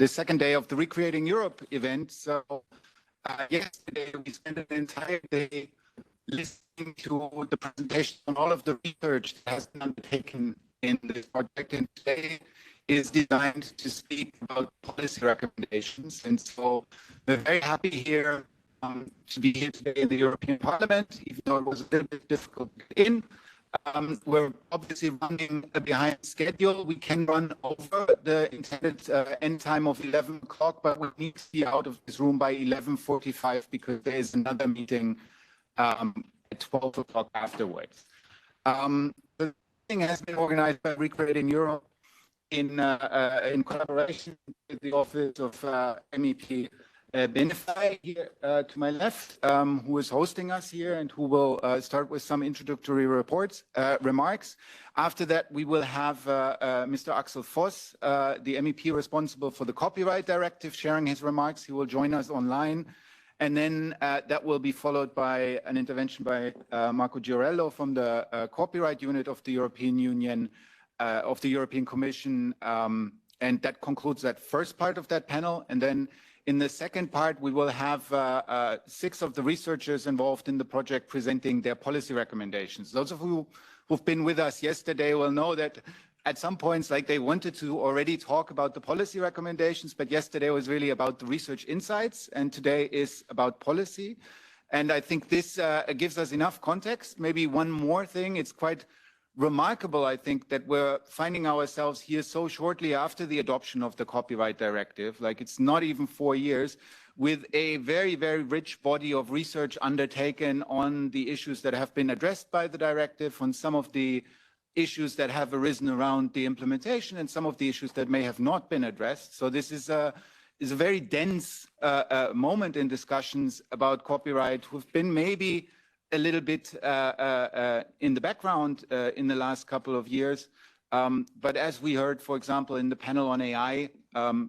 the second day of the reCreating Europe event. So yesterday we spent an entire day listening to the presentation on all of the research that has been undertaken in this project, and today is designed to speak about policy recommendations. And so we're very happy here to be here today in the European Parliament, even though it was a little bit difficult to get in. We're obviously running behind schedule. We can run over the intended end time of 11 o'clock, but we need to be out of this room by 11:45 because there is another meeting at 12 o'clock afterwards. The meeting has been organized by reCreating Europe in collaboration with the Office of MEP Benify here to my left, who is hosting us here and who will start with some introductory remarks. After that, we will have Mr. Axel Voss, the MEP responsible for the Copyright Directive, sharing his remarks. He will join us online. And then that will be followed by an intervention by Marco Giorello from the Copyright Unit of the European Union, of the European Commission. And that concludes that first part of that panel. And then in the second part, we will have 6 of the researchers involved in the project presenting their policy recommendations. Those of you who've been with us yesterday will know that at some points, like they wanted to already talk about the policy recommendations, but yesterday was really about the research insights, and today is about policy. And I think this gives us enough context. Maybe one more thing, it's quite remarkable, I think, that we're finding ourselves here so shortly after the adoption of the Copyright Directive, like it's not even 4 years, with a very, very rich body of research undertaken on the issues that have been addressed by the directive, on some of the issues that have arisen around the implementation, and some of the issues that may have not been addressed. So this is a very dense moment in discussions about copyright, who've been maybe a little bit in the background in the last couple of years. But as we heard, for example, in the panel on AI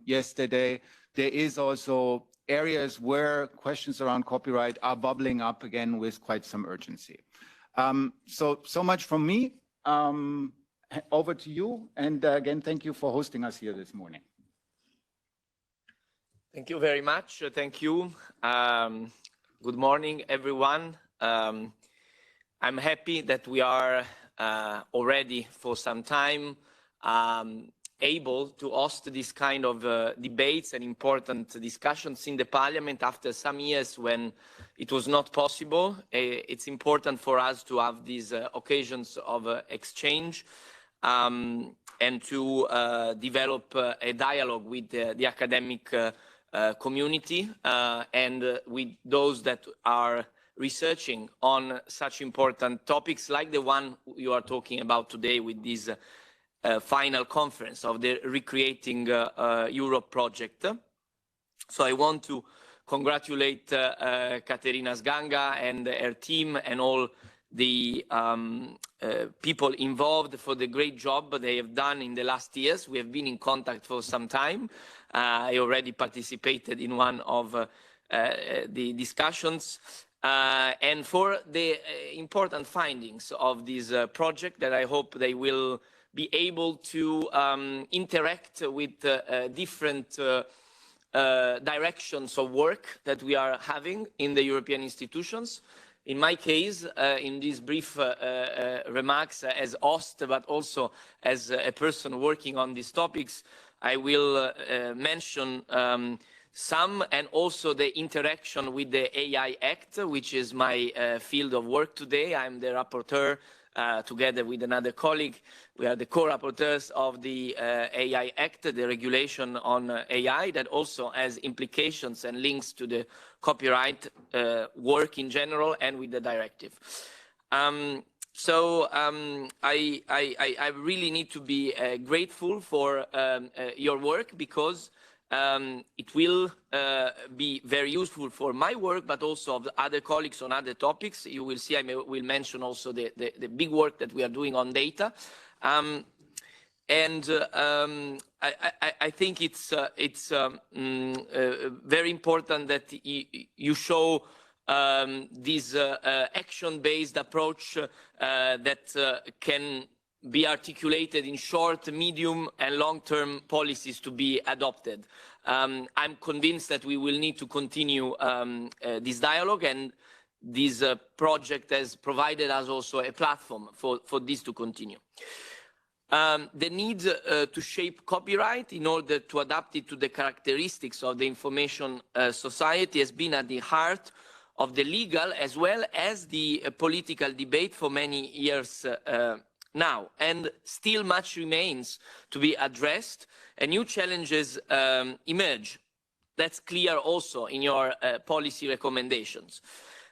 yesterday, there is also areas where questions around copyright are bubbling up again with quite some urgency. So much from me. Over to you. And again, thank you for hosting us here this morning. Thank you very much. Thank you. Good morning, everyone. I'm happy that we are already for some time able to host this kind of debates and important discussions in the Parliament after some years when it was not possible. It's important for us to have these occasions of exchange and to develop a dialogue with the academic community and with those that are researching on such important topics like the one you are talking about today with this final conference of the reCreating Europe project. So I want to congratulate Caterina Sganga and her team and all the people involved for the great job they have done in the last years. We have been in contact for some time. I already participated in one of the discussions. And for the important findings of this project that I hope they will be able to interact with different directions of work that we are having in the European institutions. In my case, in these brief remarks as host, but also as a person working on these topics, I will mention some, and also the interaction with the AI Act, which is my field of work today. I'm the rapporteur together with another colleague. We are the co-rapporteurs of the AI Act, the regulation on AI that also has implications and links to the copyright work in general and with the directive. I really need to be grateful for your work, because it will be very useful for my work, but also of the other colleagues on other topics. You will see, I will mention also the big work that we are doing on data. I think it's very important that you show this action-based approach that can be articulated in short, medium and long-term policies to be adopted. I'm convinced that we will need to continue this dialogue, and this project has provided us also a platform for this to continue. The need to shape copyright in order to adapt it to the characteristics of the information society has been at the heart of the legal as well as the political debate for many years now, and still much remains to be addressed, and new challenges emerge. That's clear also in your policy recommendations.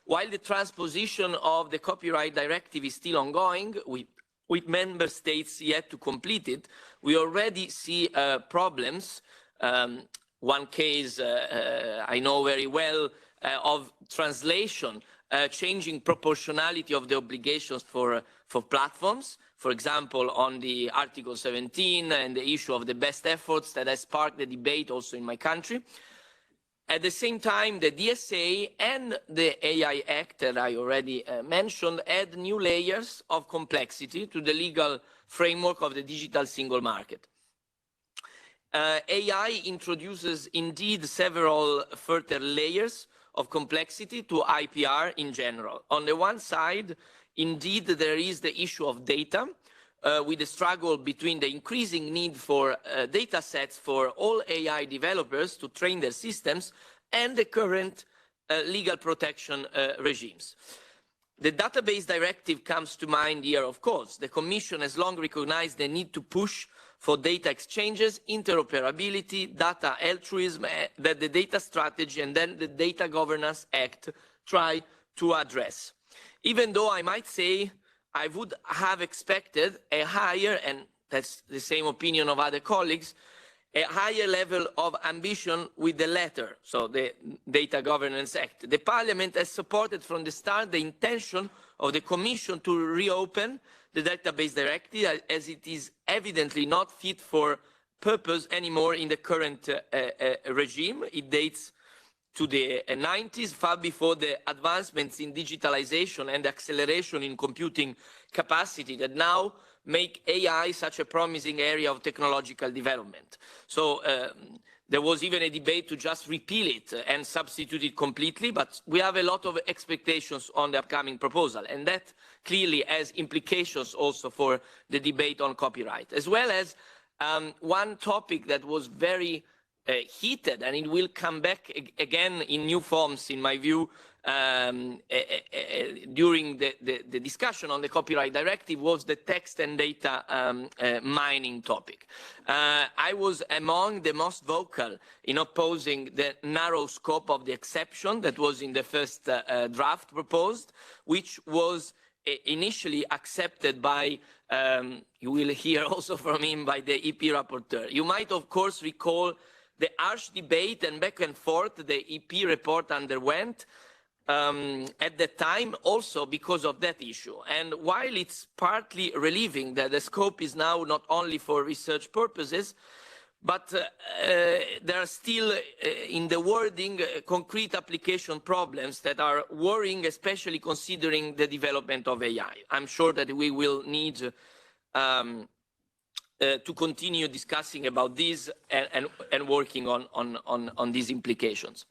While the transposition of the copyright directive is still ongoing, with member states yet to complete it, we already see problems. One case I know very well of translation, changing proportionality of the obligations for platforms, for example, on the Article 17 and the issue of the best efforts that has sparked the debate also in my country. At the same time, the DSA and the AI Act that I already mentioned add new layers of complexity to the legal framework of the digital single market. AI introduces indeed several further layers of complexity to IPR in general. On the one side, indeed, there is the issue of data, with the struggle between the increasing need for data sets for all AI developers to train their systems and the current legal protection regimes. The database directive comes to mind here, of course. The Commission has long recognized the need to push for data exchanges, interoperability, data altruism, that the data strategy and then the Data Governance Act try to address. Even though I might say I would have expected a higher, and that's the same opinion of other colleagues, a higher level of ambition with the latter, so the Data Governance Act. The Parliament has supported from the start the intention of the Commission to reopen the Database Directive, as it is evidently not fit for purpose anymore in the current regime. It dates to the 90s, far before the advancements in digitalization and acceleration in computing capacity that now make AI such a promising area of technological development. So there was even a debate to just repeal it and substitute it completely, but we have a lot of expectations on the upcoming proposal, and that clearly has implications also for the debate on copyright, as well as one topic that was very heated, and it will come back again in new forms, in my view, during the discussion on the copyright directive, was the text and data mining topic. I was among the most vocal in opposing the narrow scope of the exception that was in the first draft proposed, which was initially accepted by, you will hear also from him, by the EP rapporteur. You might, of course, recall the harsh debate and back and forth the EP report underwent at the time, also because of that issue. And while it's partly relieving that the scope is now not only for research purposes, but there are still in the wording concrete application problems that are worrying, especially considering the development of AI. I'm sure that we will need to continue discussing about this and working on these implications.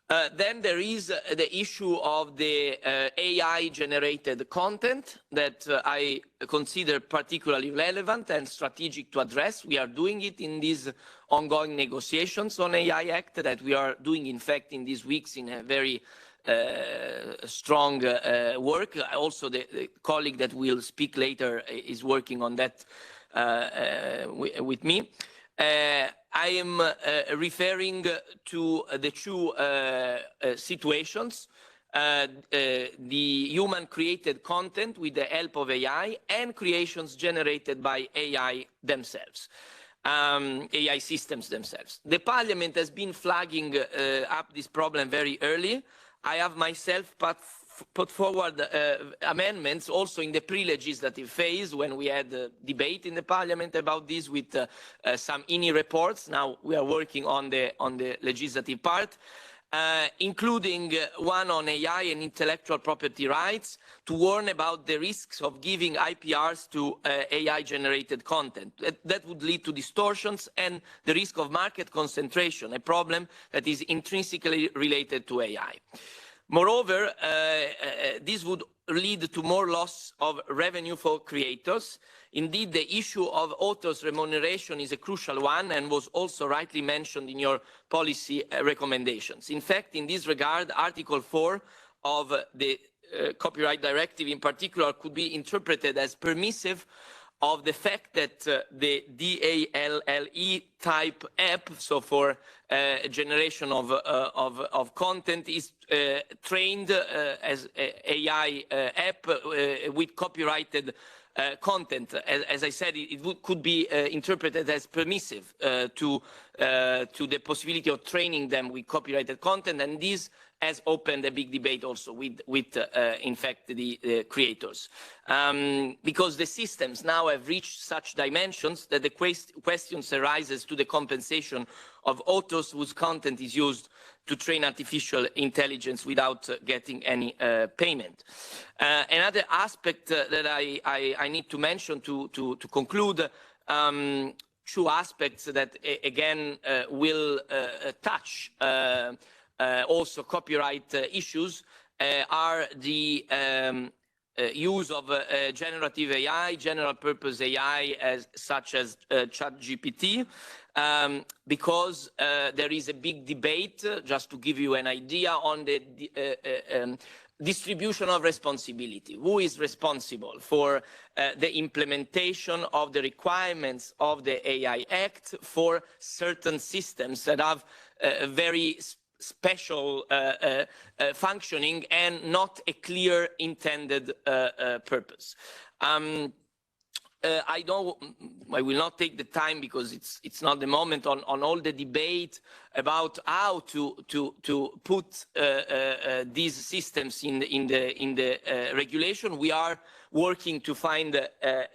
Then there is the issue of the AI-generated content that I consider particularly relevant and strategic to address. We are doing it in these ongoing negotiations on AI Act that we are doing, in fact, in these weeks in a very strong work. Also, the colleague that will speak later is working on that with me. I am referring to the two situations, the human-created content with the help of AI and creations generated by AI themselves, AI systems themselves. The Parliament has been flagging up this problem very early. I have myself put forward amendments also in the pre-legislative phase when we had a debate in the Parliament about this with some INI reports. Now we are working on the legislative part. including one on AI and intellectual property rights, to warn about the risks of giving IPRs to AI-generated content. That would lead to distortions and the risk of market concentration, a problem that is intrinsically related to AI. Moreover, this would lead to more loss of revenue for creators. Indeed, the issue of authors' remuneration is a crucial one and was also rightly mentioned in your policy recommendations. In fact, in this regard, Article 4 of the Copyright Directive in particular could be interpreted as permissive of the fact that the DALLE type app, so for generation of content, is trained as AI app with copyrighted content. As I said, could be interpreted as permissive to the possibility of training them with copyrighted content, and this has opened a big debate also with in fact, the creators. Because the systems now have reached such dimensions that the questions arises to the compensation of authors whose content is used to train artificial intelligence without getting any payment. Another aspect that I need to mention to conclude, two aspects that again will touch also copyright issues are the use of generative AI, general purpose AI, such as ChatGPT, because there is a big debate, just to give you an idea, on the distribution of responsibility. Who is responsible for the implementation of the requirements of the AI Act for certain systems that have very special functioning and not a clear intended purpose. I will not take the time because it's not the moment on all the debate about how to put these systems in the regulation. We are working to find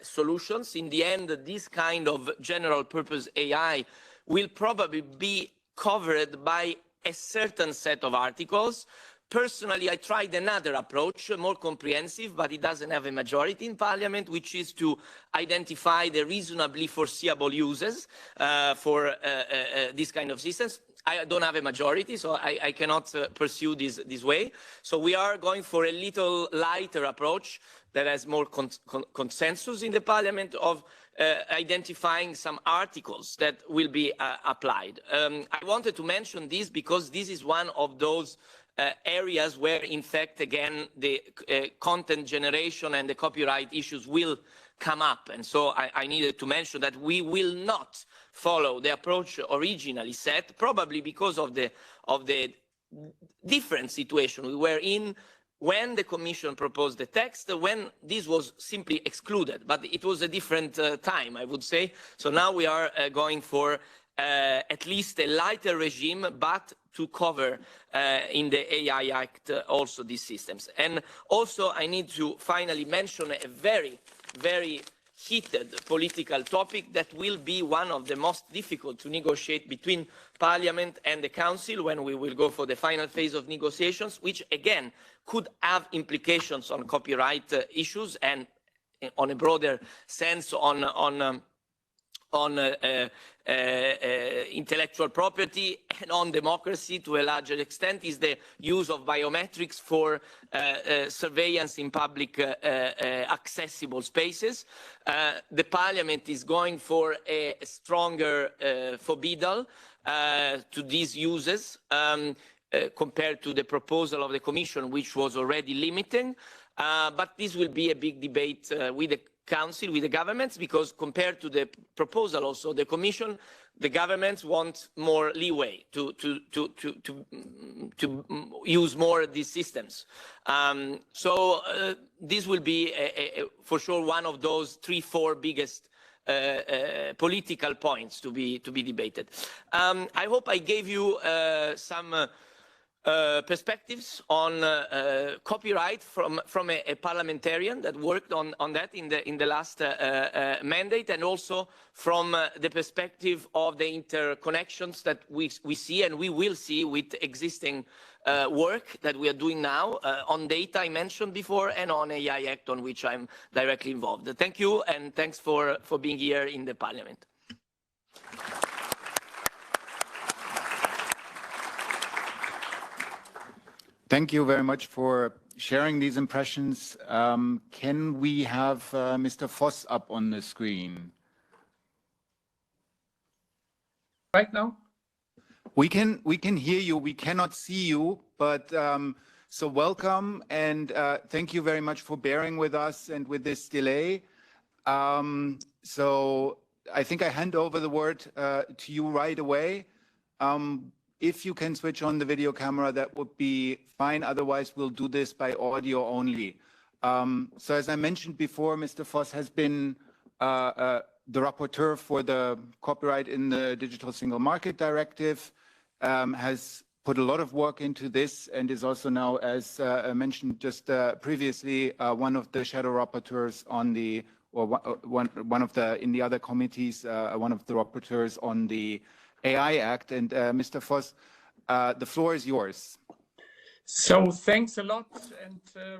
solutions. In the end, this kind of general purpose AI will probably be covered by a certain set of articles. Personally, I tried another approach, more comprehensive, but it doesn't have a majority in Parliament, which is to identify the reasonably foreseeable uses for this kind of systems. I don't have a majority, so I cannot pursue this way. So we are going for a little lighter approach that has more consensus in the Parliament of identifying some articles that will be applied. I wanted to mention this because this is one of those areas where, in fact, again, the content generation and the copyright issues will come up. And so I needed to mention that we will not follow the approach originally set, probably because of the different situation we were in when the Commission proposed the text, when this was simply excluded. But it was a different time, I would say. So now we are going for at least a lighter regime, but to cover in the AI Act also these systems. And also I need to finally mention a very, very heated political topic that will be one of the most difficult to negotiate between Parliament and the Council when we will go for the final phase of negotiations, which again could have implications on copyright issues and on a broader sense on intellectual property and on democracy to a larger extent, is the use of biometrics for surveillance in public accessible spaces. The Parliament is going for a stronger forbidal to these uses compared to the proposal of the Commission, which was already limiting. But this will be a big debate with the Council, with the governments, because compared to the proposal also, the Commission, the governments want more leeway to use more of these systems. So this will be for sure one of those 3-4 biggest political points to be debated. I hope I gave you some perspectives on copyright from a parliamentarian that worked on that in the last mandate, and also from the perspective of the interconnections that we see and we will see with existing work that we are doing now on data I mentioned before, and on AI Act, on which I'm directly involved. Thank you, and thanks for being here in the Parliament. Thank you very much for sharing these impressions. Can we have Mr. Voss up on the screen? Right now? We can hear you. We cannot see you, but so welcome, and thank you very much for bearing with us and with this delay. So I think I hand over the word to you right away. If you can switch on the video camera, that would be fine. Otherwise, we'll do this by audio only. So as I mentioned before, Mr. Voss has been the rapporteur for the copyright in the Digital Single Market Directive, has put a lot of work into this, and is also now, as mentioned just previously, one of the shadow rapporteurs on the, or one of the, in the other committees, one of the rapporteurs on the AI Act. And Mr. Voss, the floor is yours. So thanks a lot, and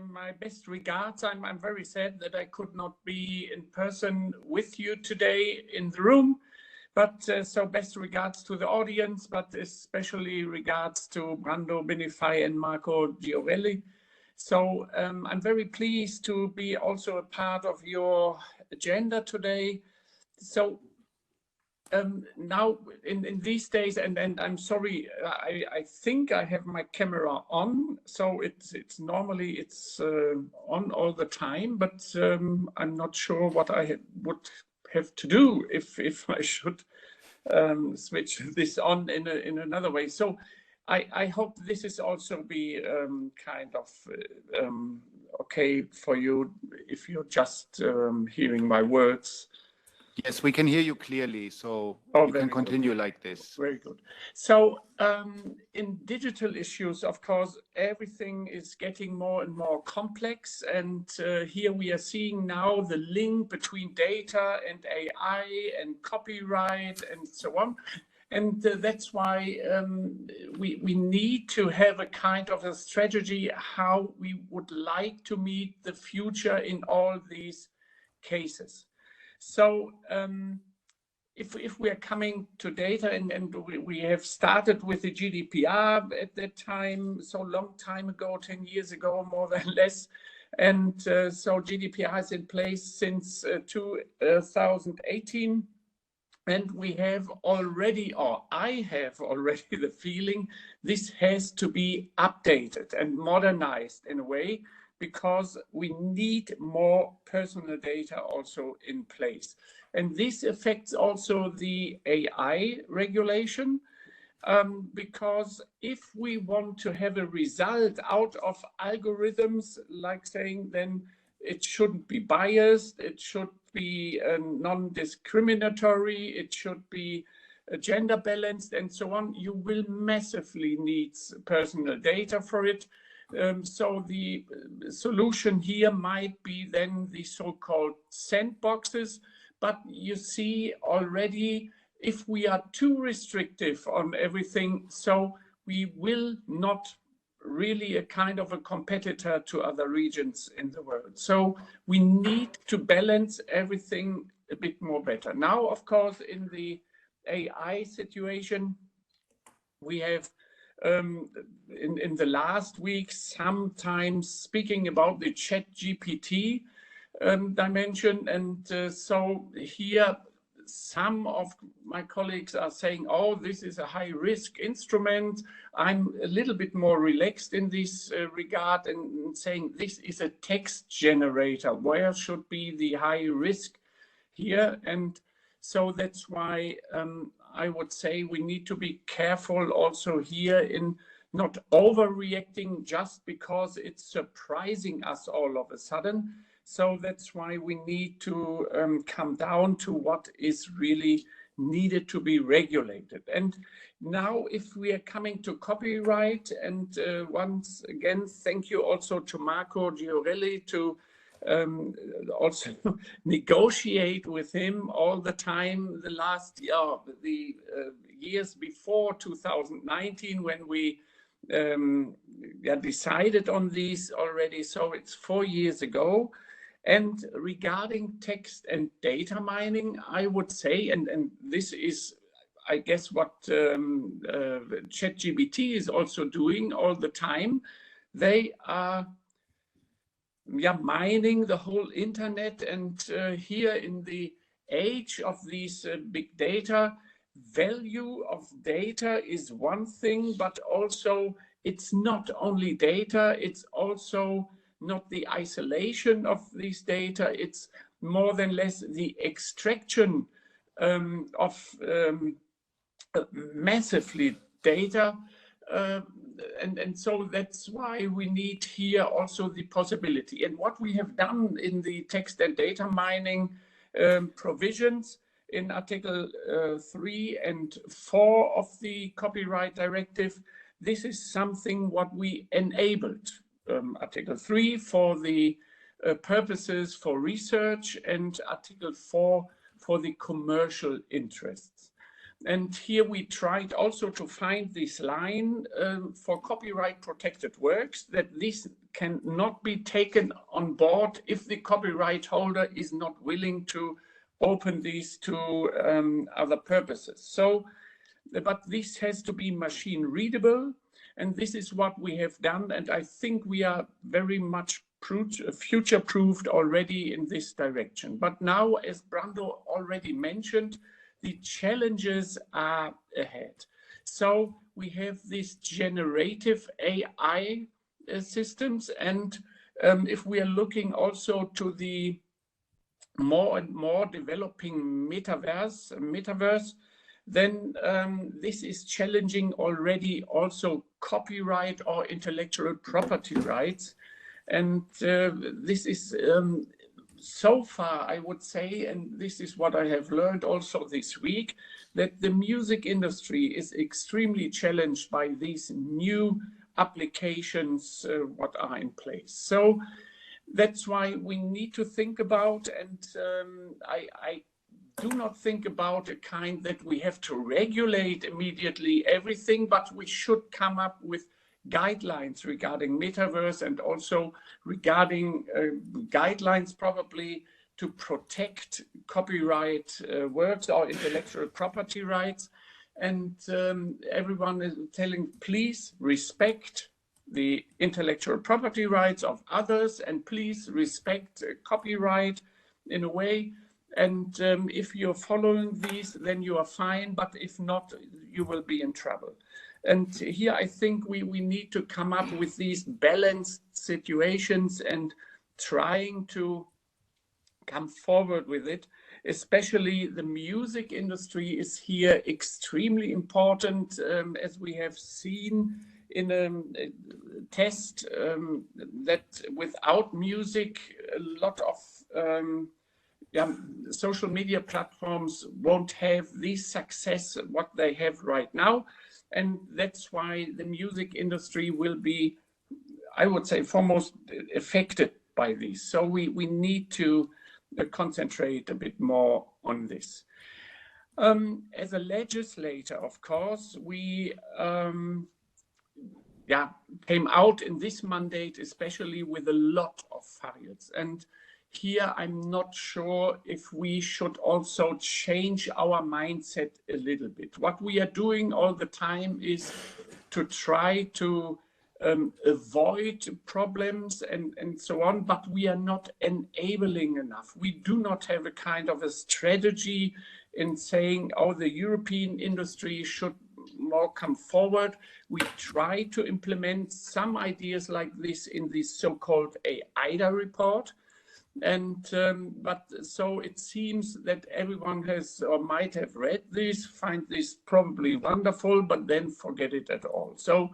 my best regards. I'm very sad that I could not be in person with you today in the room, but so best regards to the audience, but especially regards to Brando Benifei and Marco Giovelli. So I'm very pleased to be also a part of your agenda today. So now in these days, and I'm sorry, I think I have my camera on, so it's normally on all the time, but I'm not sure what I would have to do if I should switch this on in another way. So I hope this is also be kind of okay for you if you're just hearing my words. Yes, we can hear you clearly, so you can continue like this. Very good. So in digital issues, of course, everything is getting more and more complex. And here we are seeing now the link between data and AI and copyright and so on. And that's why we need to have a kind of a strategy how we would like to meet the future in all these cases. So if we are coming to data, and we have started with the GDPR at that time, so long time ago, 10 years ago, more than less. And so GDPR is in place since 2018. And we have already, or I have already the feeling this has to be updated and modernized in a way, because we need more personal data also in place. And this affects also the AI regulation, because if we want to have a result out of algorithms, like saying, then it shouldn't be biased, it should be non-discriminatory, it should be gender balanced and so on, you will massively need personal data for it. So the solution here might be then the so-called sandboxes. But you see already, if we are too restrictive on everything, so we will not really a kind of a competitor to other regions in the world. So we need to balance everything a bit more better. Now, of course, in the AI situation, we have in the last week sometimes speaking about the ChatGPT dimension, and so here some of my colleagues are saying, oh, this is a high-risk instrument. I'm a little bit more relaxed in this regard and saying this is a text generator. Where should be the high risk here? And so that's why I would say we need to be careful also here in not overreacting just because it's surprising us all of a sudden. So that's why we need to come down to what is really needed to be regulated. And now if we are coming to copyright, and once again, thank you also to Marco Giorelli to also negotiate with him all the time the last years before 2019 when we decided on these already. So it's 4 years ago. And regarding text and data mining, I would say, and this is, I guess, what ChatGPT is also doing all the time, they are mining the whole internet. And here in the age of these big data, value of data is one thing, but also it's not only data, it's also not the isolation of these data, it's more than less the extraction of massively data. And so that's why we need here also the possibility. And what we have done in the text and data mining provisions in Article 3 and 4 of the Copyright Directive, this is something what we enabled. Article 3 for the purposes for research, and Article 4 for the commercial interests. And here we tried also to find this line for copyright protected works, that this cannot be taken on board if the copyright holder is not willing to open these to other purposes. So, but this has to be machine readable, and this is what we have done. And I think we are very much future-proofed already in this direction. But now, as Brando already mentioned, the challenges are ahead. So we have these generative AI systems, and if we are looking also to the more and more developing metaverse, then this is challenging already also copyright or intellectual property rights. And this is so far, I would say, and this is what I have learned also this week, that the music industry is extremely challenged by these new applications what are in place. So that's why we need to think about, and I do not think about a kind that we have to regulate immediately everything, but we should come up with guidelines regarding metaverse, and also regarding guidelines probably to protect copyright works or intellectual property rights. And everyone is telling, please respect the intellectual property rights of others, and please respect copyright in a way. And if you're following these, then you are fine, but if not, you will be in trouble. And here I think we need to come up with these balanced situations and trying to come forward with it. Especially the music industry is here extremely important, as we have seen in a test that without music, a lot of social media platforms won't have the success what they have right now. And that's why the music industry will be, I would say, foremost affected by this. So we need to concentrate a bit more on this. As a legislator, of course, we came out in this mandate, especially with a lot of files. And here, I'm not sure if we should also change our mindset a little bit. What we are doing all the time is to try to avoid problems and so on, but we are not enabling enough. We do not have a kind of a strategy in saying, oh, the European industry should more come forward. We try to implement some ideas like this in the so-called AIDA report. And but so it seems that everyone has or might have read this, find this probably wonderful, but then forget it at all. So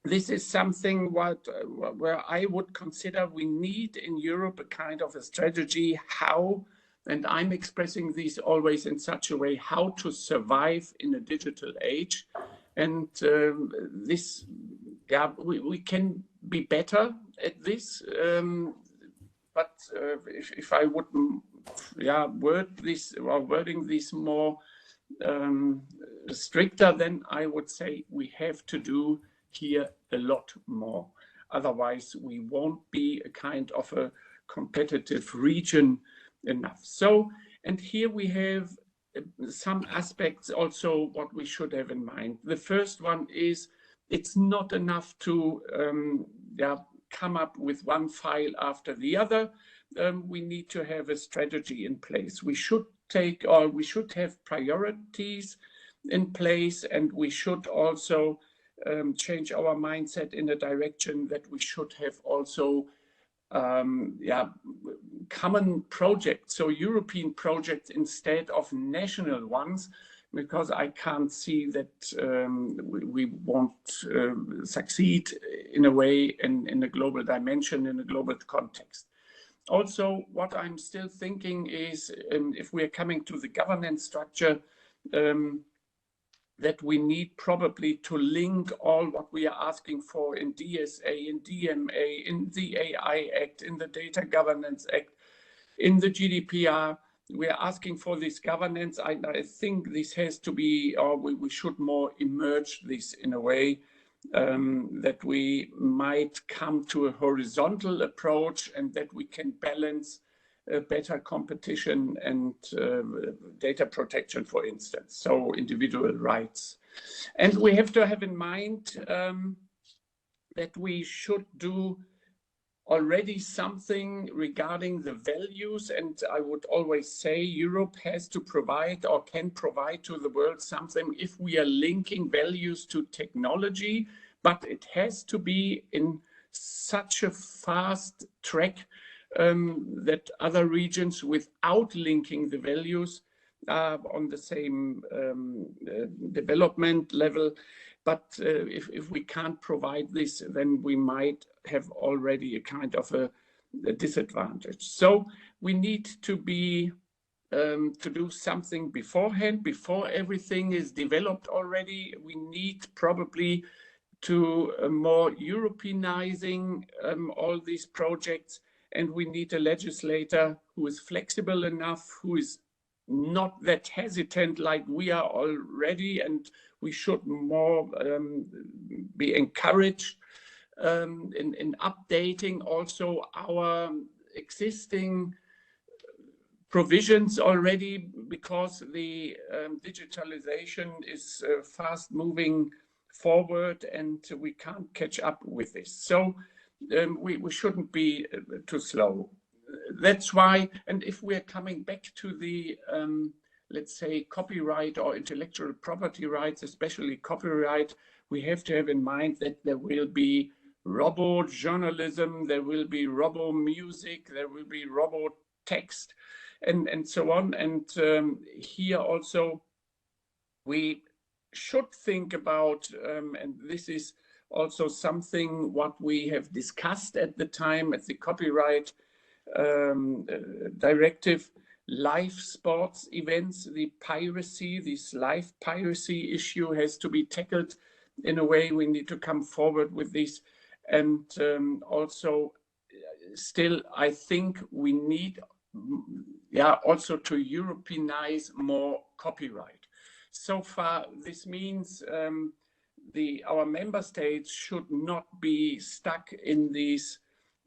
this is something where I would consider we need in Europe a kind of a strategy how and I'm expressing these always in such a way, how to survive in a digital age. And this, yeah, we can be better at this. But if I would, yeah, wording this more stricter, then I would say we have to do here a lot more. Otherwise, we won't be a kind of a competitive region enough. So, and here we have some aspects also what we should have in mind. The first one is it's not enough to come up with one file after the other. We need to have a strategy in place. We should have priorities in place, and we should also change our mindset in a direction that we should have also common projects, so European projects instead of national ones, because I can't see that we won't succeed in a way in a global dimension, in a global context. Also, what I'm still thinking is if we're coming to the governance structure, that we need probably to link all what we are asking for in DSA, in DMA, in the AI Act, in the Data Governance Act, in the GDPR. We are asking for this governance. I think this has to be, or we should more emerge this in a way that we might come to a horizontal approach, and that we can balance better competition and data protection, for instance, so individual rights. And we have to have in mind that we should do already something regarding the values, and I would always say Europe has to provide or can provide to the world something if we are linking values to technology, but it has to be in such a fast track that other regions, without linking the values, are on the same development level. But if we can't provide this, then we might have already a kind of a disadvantage. So we need to be to do something beforehand, before everything is developed already. We need probably to more Europeanizing all these projects. And we need a legislator who is flexible enough, who is not that hesitant like we are already, and we should more be encouraged in updating also our existing provisions already, because the digitalization is fast moving forward and we can't catch up with this. So we shouldn't be too slow. That's why, and if we're coming back to the, let's say, copyright or intellectual property rights, especially copyright, we have to have in mind that there will be robo-journalism, there will be robo-music, there will be robo-text, and so on. And here also we should think about, and this is also something what we have discussed at the time at the copyright directive, live sports events, the piracy, this live piracy issue has to be tackled in a way. We need to come forward with this. And also still, I think we need also to Europeanize more copyright. So far, this means our member states should not be stuck in these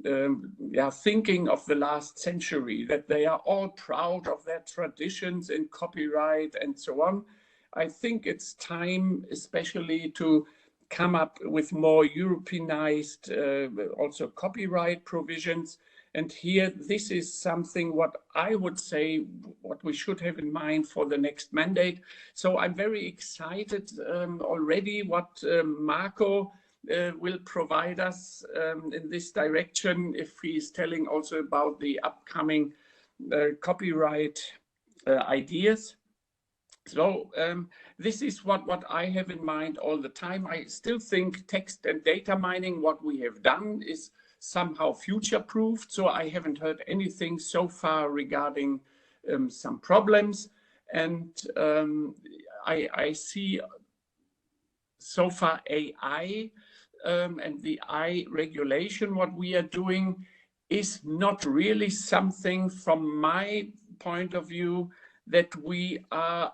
thinking of the last century, that they are all proud of their traditions in copyright and so on. I think it's time especially to come up with more Europeanized also copyright provisions. And here, this is something what I would say, what we should have in mind for the next mandate. So I'm very excited already what Marco will provide us in this direction, if he's telling also about the upcoming copyright ideas. So this is what I have in mind all the time. I still think text and data mining, what we have done, is somehow future-proofed. So I haven't heard anything so far regarding some problems. And I see so far AI and the AI regulation, what we are doing is not really something from my point of view that we are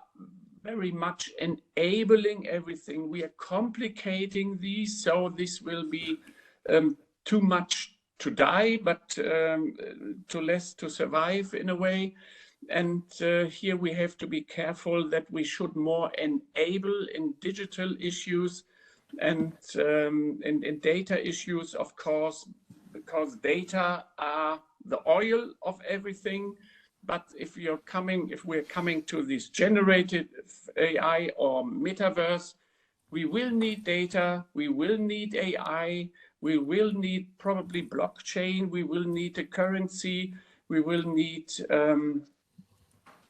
very much enabling everything. We are complicating these, so this will be too much to die, but too less to survive in a way. And here we have to be careful that we should more enable in digital issues and in data issues, of course, because data are the oil of everything. But if we're coming to this generated AI or metaverse, we will need data, we will need AI, we will need probably blockchain, we will need a currency, we will need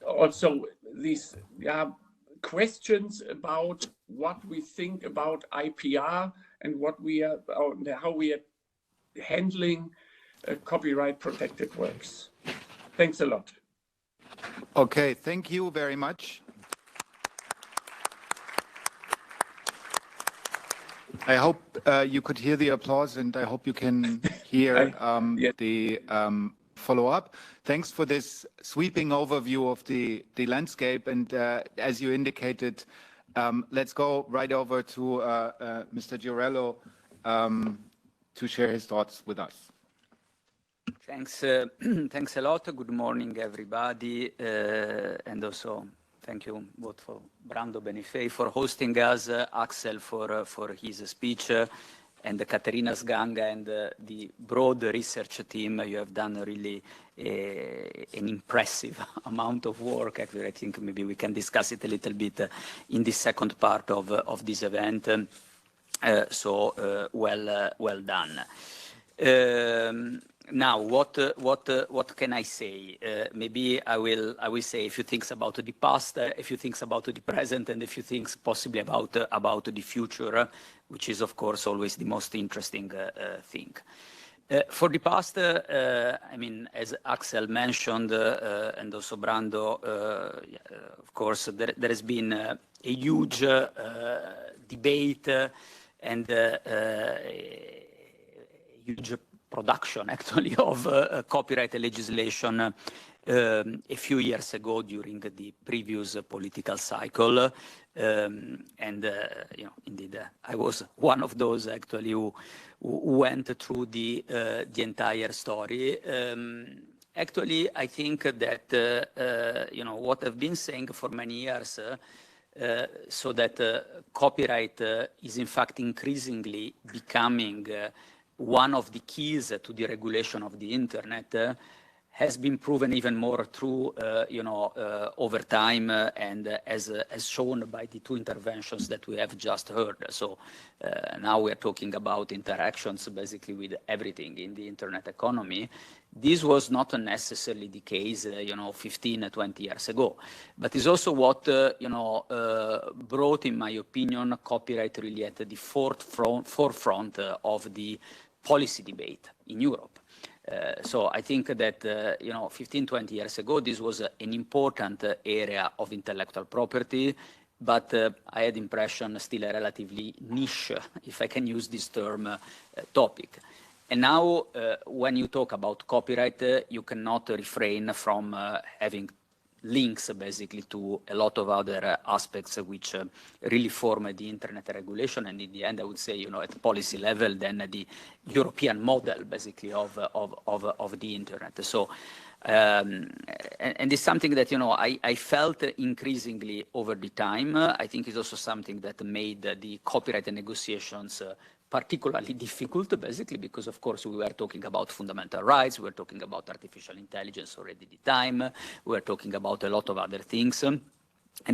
also these questions about what we think about IPR and what we are, how we are handling copyright protected works. Thanks a lot. Okay, thank you very much. I hope you could hear the applause, and I hope you can hear the follow-up. Thanks for this sweeping overview of the landscape. And as you indicated, let's go right over to Mr. Giorello to share his thoughts with us. Thanks, thanks a lot. Good morning, everybody, and also thank you both for Brando Benifei for hosting us, Axel for his speech, and Katerina Sganga and the broad research team. You have done really an impressive amount of work. Actually, I think maybe we can discuss it a little bit in the second part of this event. So well done. Now, what can I say? Maybe I will say a few things about the past, a few things about the present, and a few things possibly about the future, which is of course always the most interesting thing. For the past, I mean, as Axel mentioned, and also Brando, of course, there has been a huge debate and huge production actually of copyright legislation a few years ago during the previous political cycle, and you know, indeed, I was one of those actually who went through the entire story. Actually, I think that you know what I've been saying for many years, so that copyright is in fact increasingly becoming one of the keys to the regulation of the internet, has been proven even more true, you know, over time, and as shown by the two interventions that we have just heard. So now we are talking about interactions basically with everything in the internet economy. This was not necessarily the case, you know, 15, 20 years ago, but it's also what, you know, brought, in my opinion, copyright really at the forefront of the policy debate in Europe. So I think that, you know, 15, 20 years ago, this was an important area of intellectual property, but I had the impression still a relatively niche, if I can use this term, topic. And now, when you talk about copyright, you cannot refrain from having links basically to a lot of other aspects which really form the internet regulation, and in the end I would say, you know, at policy level, then the European model basically of the internet. So and it's something that, you know, I felt increasingly over the time. I think it's also something that made the copyright negotiations particularly difficult, basically, because of course we were talking about fundamental rights, we were talking about artificial intelligence already at the time, we were talking about a lot of other things, and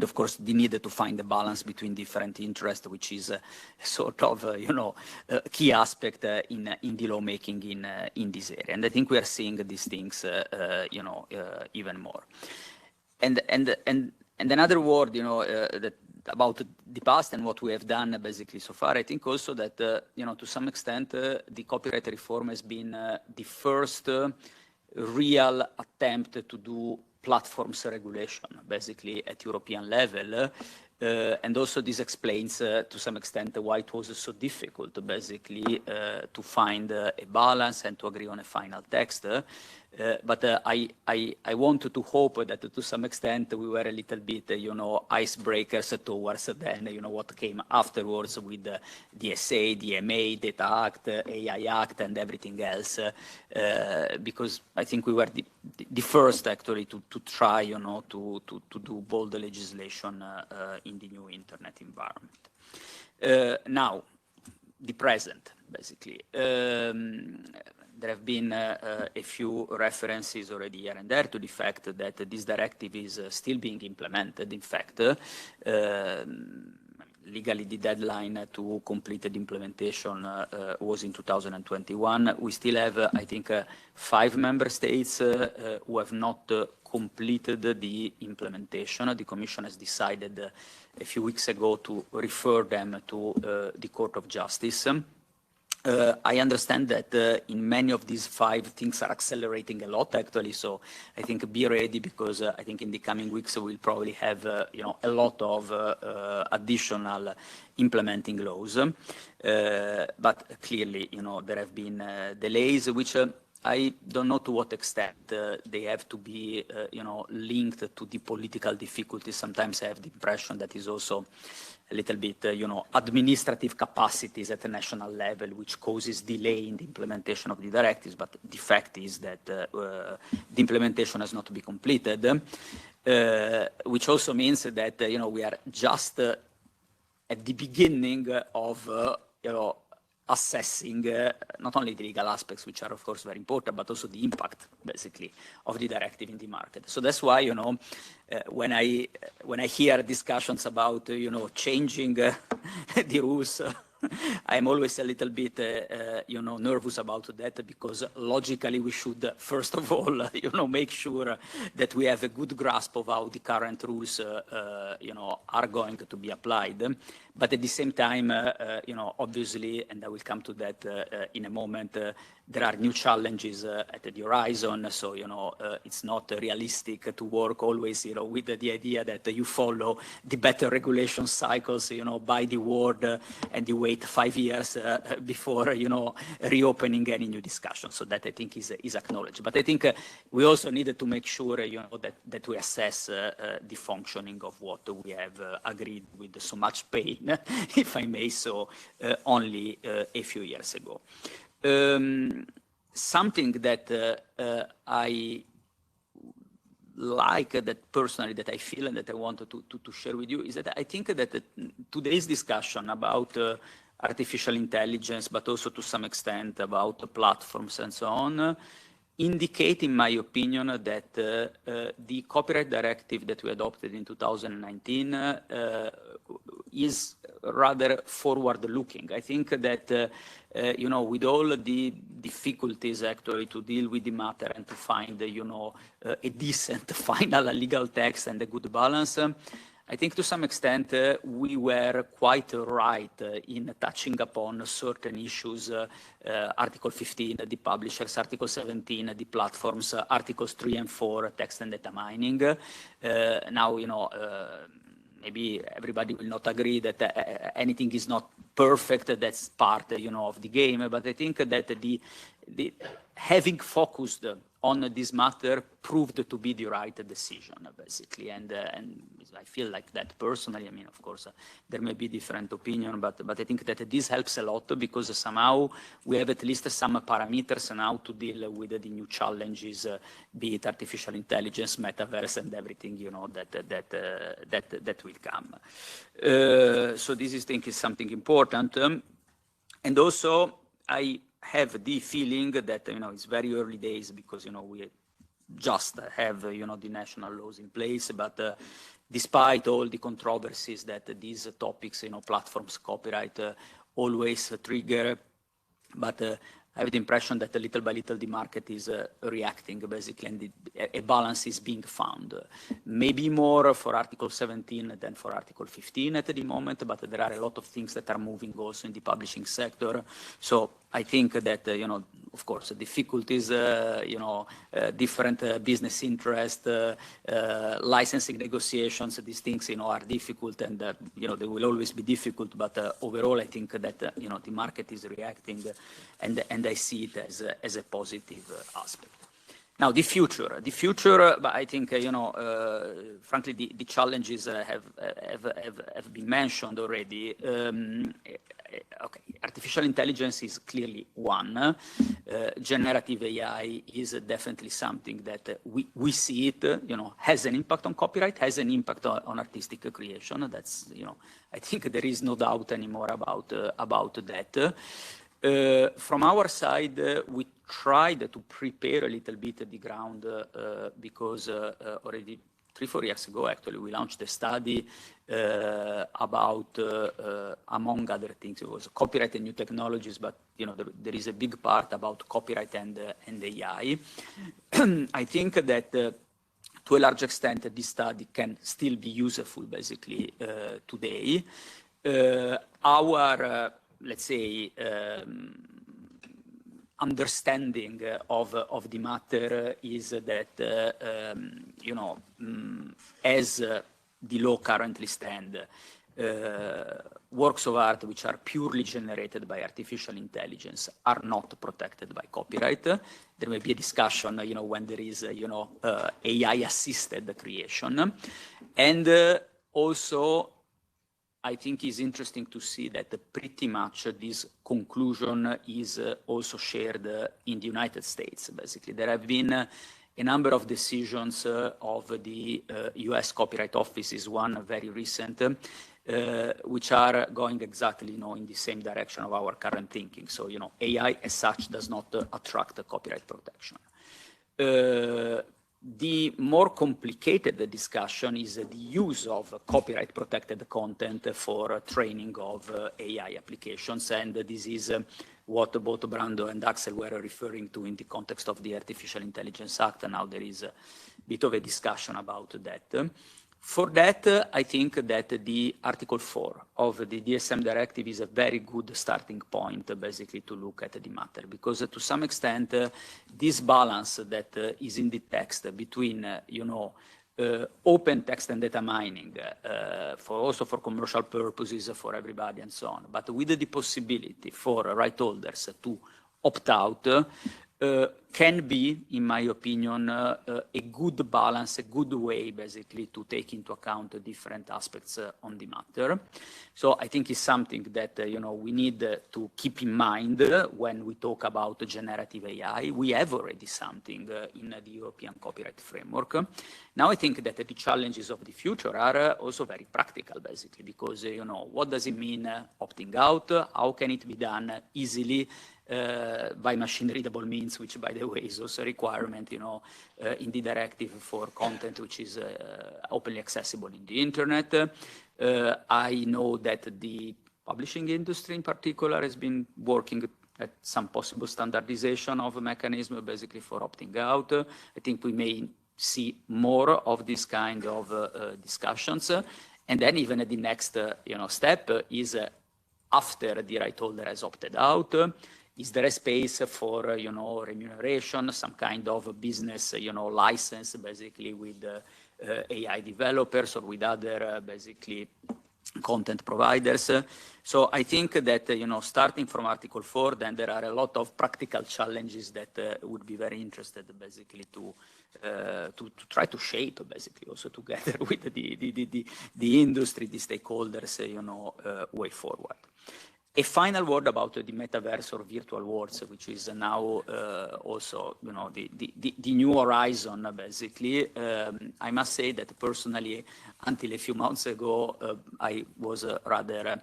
of course the need to find a balance between different interests, which is sort of, you know, a key aspect in the lawmaking in this area. And I think we are seeing these things, you know, even more. And another word, you know, that about the past and what we have done basically so far, I think also that, you know, to some extent, the copyright reform has been the first real attempt to do platforms regulation, basically at European level. And also this explains to some extent why it was so difficult basically to find a balance and to agree on a final text. But I wanted to hope that to some extent we were a little bit, icebreakers towards then, what came afterwards with the DSA, DMA, Data Act, AI Act, and everything else, because I think we were the first actually to try, to do bold legislation in the new internet environment. Now, the present, basically. There have been a few references already here and there to the fact that this directive is still being implemented. In fact, legally the deadline to complete the implementation was in 2021. We still have, I think, 5 member states who have not completed the implementation. The Commission has decided a few weeks ago to refer them to the Court of Justice. I understand that in many of these 5 things are accelerating a lot actually, so I think be ready, because I think in the coming weeks we'll probably have a lot of additional implementing laws. But clearly, there have been delays which I don't know to what extent they have to be, linked to the political difficulties. Sometimes I have the impression that is also a little bit, administrative capacities at the national level, which causes delay in the implementation of the directives. But the fact is that the implementation has not been completed, which also means that, we are just at the beginning of, assessing not only the legal aspects, which are of course very important, but also the impact basically of the directive in the market. So that's why, when I hear discussions about, changing the rules, I'm always a little bit, nervous about that, because logically we should, first of all, make sure that we have a good grasp of how the current rules, are going to be applied. But at the same time, obviously, and I will come to that in a moment, there are new challenges at the horizon. So, it's not realistic to work always, with the idea that you follow the better regulation cycles, by the word, and you wait 5 years before, reopening any new discussion. So that I think is acknowledged. But I think we also needed to make sure, that we assess the functioning of what we have agreed with so much pain, if I may so, only a few years ago. Something that I like, that personally, that I feel and that I wanted to share with you, is that I think that today's discussion about artificial intelligence, but also to some extent about platforms and so on, indicate, in my opinion, that the copyright directive that we adopted in 2019 is rather forward-looking. I think that, with all the difficulties actually to deal with the matter and to find, a decent final legal text and a good balance, I think to some extent we were quite right in touching upon certain issues, Article 15, the publishers, Article 17, the platforms, Articles 3 and 4, text and data mining. Now, maybe everybody will not agree that anything is not perfect. That's part, of the game. But I think that the having focused on this matter proved to be the right decision, basically. And I feel like that personally. I mean, of course, there may be different opinion, but I think that this helps a lot, because somehow we have at least some parameters now to deal with the new challenges, be it artificial intelligence, metaverse, and everything, that will come. So this is, I think, is something important. And also, I have the feeling that, it's very early days, because, we just have, the national laws in place, but despite all the controversies that these topics, platforms, copyright, always trigger, but I have the impression that little by little the market is reacting, basically, and a balance is being found. Maybe more for Article 17 than for Article 15 at the moment, but there are a lot of things that are moving also in the publishing sector. So I think that, of course, difficulties, different business interest, licensing negotiations, these things, are difficult, and, they will always be difficult, but overall, I think that, the market is reacting, and I see it as a positive aspect. Now, the future, but I think, frankly, the challenges have been mentioned already. Okay, artificial intelligence is clearly one. Generative AI is definitely something that we see it, has an impact on copyright, has an impact on artistic creation. That's, I think there is no doubt anymore about that. From our side, we tried to prepare a little bit the ground because already 3-4 years ago, actually, we launched a study about, among other things, it was copyright and new technologies, but there is a big part about copyright and AI. I think that to a large extent, this study can still be useful, basically, today. Our, let's say, understanding of the matter is that, as the law currently stands, works of art which are purely generated by artificial intelligence are not protected by copyright. There may be a discussion, when there is, AI-assisted creation. And also, I think it's interesting to see that pretty much this conclusion is also shared in the United States, basically. There have been a number of decisions of the US Copyright Office, one very recent, which are going exactly in the same direction of our current thinking. So, AI as such does not attract copyright protection. The more complicated discussion is the use of copyright-protected content for training of AI applications, and this is what both Brando and Axel were referring to in the context of the Artificial Intelligence Act. Now there is a bit of a discussion about that. For that, I think that the Article 4 of the DSM directive is a very good starting point, basically, to look at the matter, because to some extent, this balance that is in the text between, open text and data mining, also for commercial purposes for everybody and so on, but with the possibility for right holders to opt out, can be, in my opinion, a good balance, a good way, basically, to take into account different aspects on the matter. So I think it's something that, we need to keep in mind when we talk about generative AI. We have already something in the European copyright framework. Now I think that the challenges of the future are also very practical, basically, because, what does it mean opting out? How can it be done easily? By machine-readable means, which, by the way, is also a requirement, in the directive for content which is openly accessible in the internet. I know that the publishing industry, in particular, has been working at some possible standardization of a mechanism, basically, for opting out. I think we may see more of this kind of discussions. And then even the next, step is after the right holder has opted out. Is there a space for, remuneration, some kind of business, license, basically, with AI developers or with other, basically, content providers? So I think that, starting from Article 4, then there are a lot of practical challenges that would be very interested, basically, to try to shape, basically, also together with the industry, the stakeholders, way forward. A final word about the metaverse or virtual worlds, which is now also, the new horizon, basically. I must say that personally, until a few months ago, I was rather,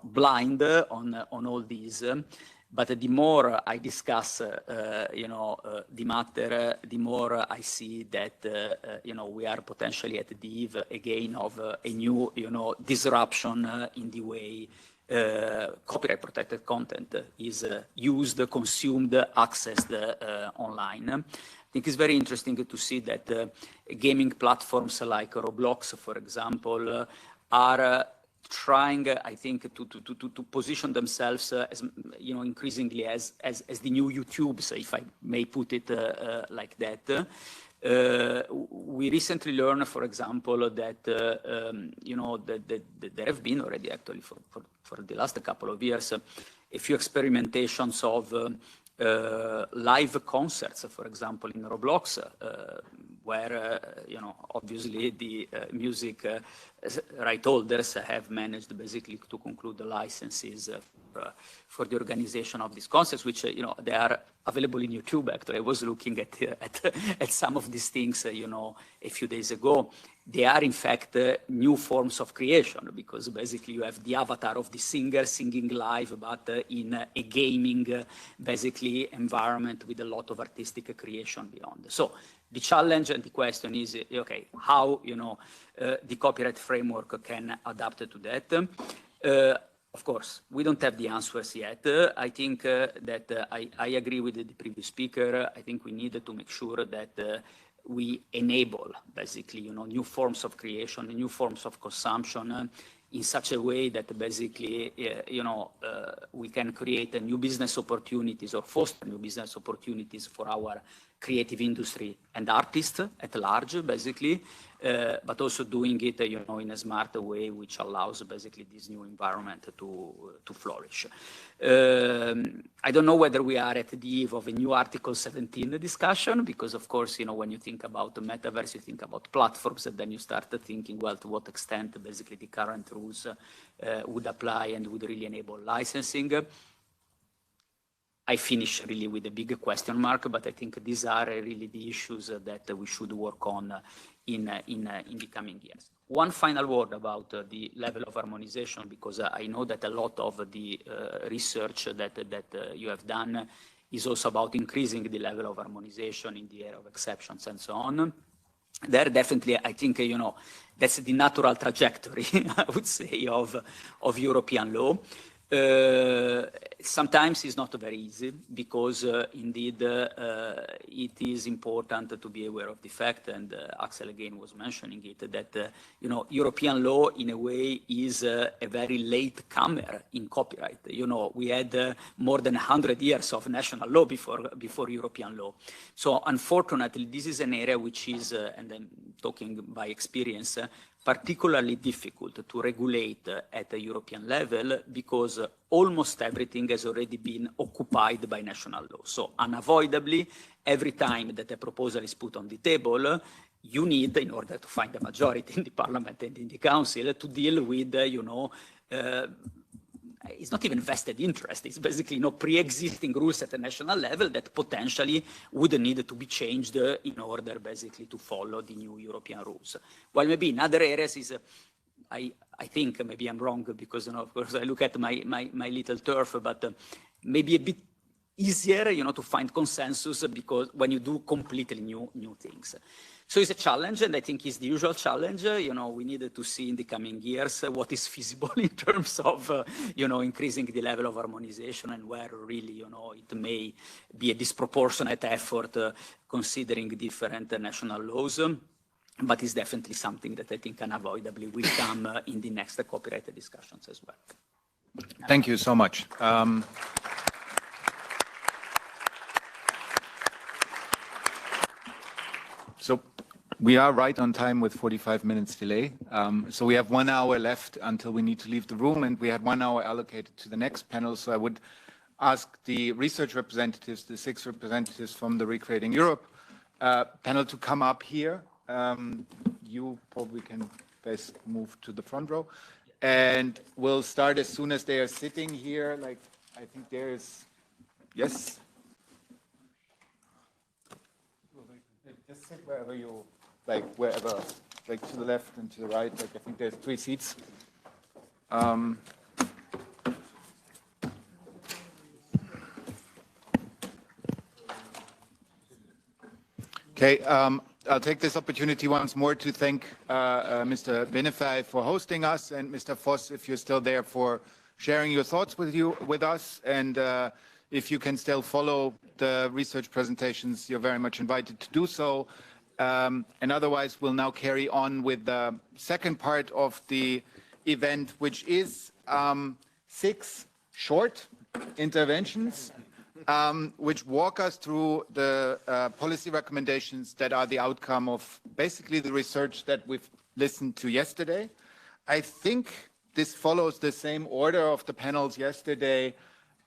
blind on all these. But the more I discuss, the matter, the more I see that, we are potentially at the eve again of a new, disruption in the way copyright protected content is used, consumed, accessed online. I think it's very interesting to see that gaming platforms like Roblox, for example, are trying, I think, to position themselves as, increasingly as the new YouTubes, if I may put it like that. We recently learned, for example, that, that there have been already actually for the last couple of years, a few experimentations of live concerts, for example, in Roblox, where, obviously the music right holders have managed basically to conclude the licenses for the organization of these concerts, which, they are available in YouTube. Actually, I was looking at some of these things, a few days ago. They are, in fact, new forms of creation, because basically you have the avatar of the singer singing live, but in a gaming, basically, environment with a lot of artistic creation beyond. So the challenge and the question is, okay, how, the copyright framework can adapt to that. Of course, we don't have the answers yet. I think that I agree with the previous speaker. I think we need to make sure that we enable, basically, new forms of creation, new forms of consumption in such a way that basically, we can create new business opportunities or foster new business opportunities for our creative industry and artists at large, basically, but also doing it, in a smart way, which allows basically this new environment to flourish. I don't know whether we are at the eve of a new Article 17 discussion, because of course, when you think about the metaverse, you think about platforms, and then you start thinking, well, to what extent basically the current rules would apply and would really enable licensing. I finish really with a big question mark, but I think these are really the issues that we should work on in the coming years. One final word about the level of harmonization, because I know that a lot of the research that you have done is also about increasing the level of harmonization in the area of exceptions and so on. There definitely, I think, that's the natural trajectory, I would say, of European law. Sometimes it's not very easy, because indeed it is important to be aware of the fact, and Axel again was mentioning it, that European law in a way is a very late comer in copyright. We had more than 100 years of national law before European law. So unfortunately, this is an area which is, and I'm talking by experience, particularly difficult to regulate at a European level, because almost everything has already been occupied by national law. So unavoidably, every time that a proposal is put on the table, you need, in order to find a majority in the parliament and in the council, to deal with, it's not even vested interest. It's basically pre-existing rules at the national level that potentially would need to be changed in order basically to follow the new European rules. While maybe in other areas is, I think maybe I'm wrong, because of course I look at my little turf, but maybe a bit easier, to find consensus, because when you do completely new things. So it's a challenge, and I think it's the usual challenge. We needed to see in the coming years what is feasible in terms of, increasing the level of harmonization, and where really, it may be a disproportionate effort considering different national laws. But it's definitely something that I think unavoidably will come in the next copyright discussions as well. Thank you so much. So we are right on time with 45 minutes delay. So we have 1 hour left until we need to leave the room, and we had 1 hour allocated to the next panel. So I would ask the research representatives, the 6 representatives from the reCreating Europe panel, to come up here. You probably can best move to the front row. And we'll start as soon as they are sitting here. Like, I think there is, yes? Just sit wherever you, like wherever, like to the left and to the right. Like, I think there's 3 seats. Okay, I'll take this opportunity once more to thank Mr. Benefei for hosting us, and Mr. Voss, if you're still there, for sharing your thoughts with us. And if you can still follow the research presentations, you're very much invited to do so. And otherwise, we'll now carry on with the second part of the event, which is 6 short interventions which walk us through the policy recommendations that are the outcome of basically the research that we've listened to yesterday. I think this follows the same order of the panels yesterday,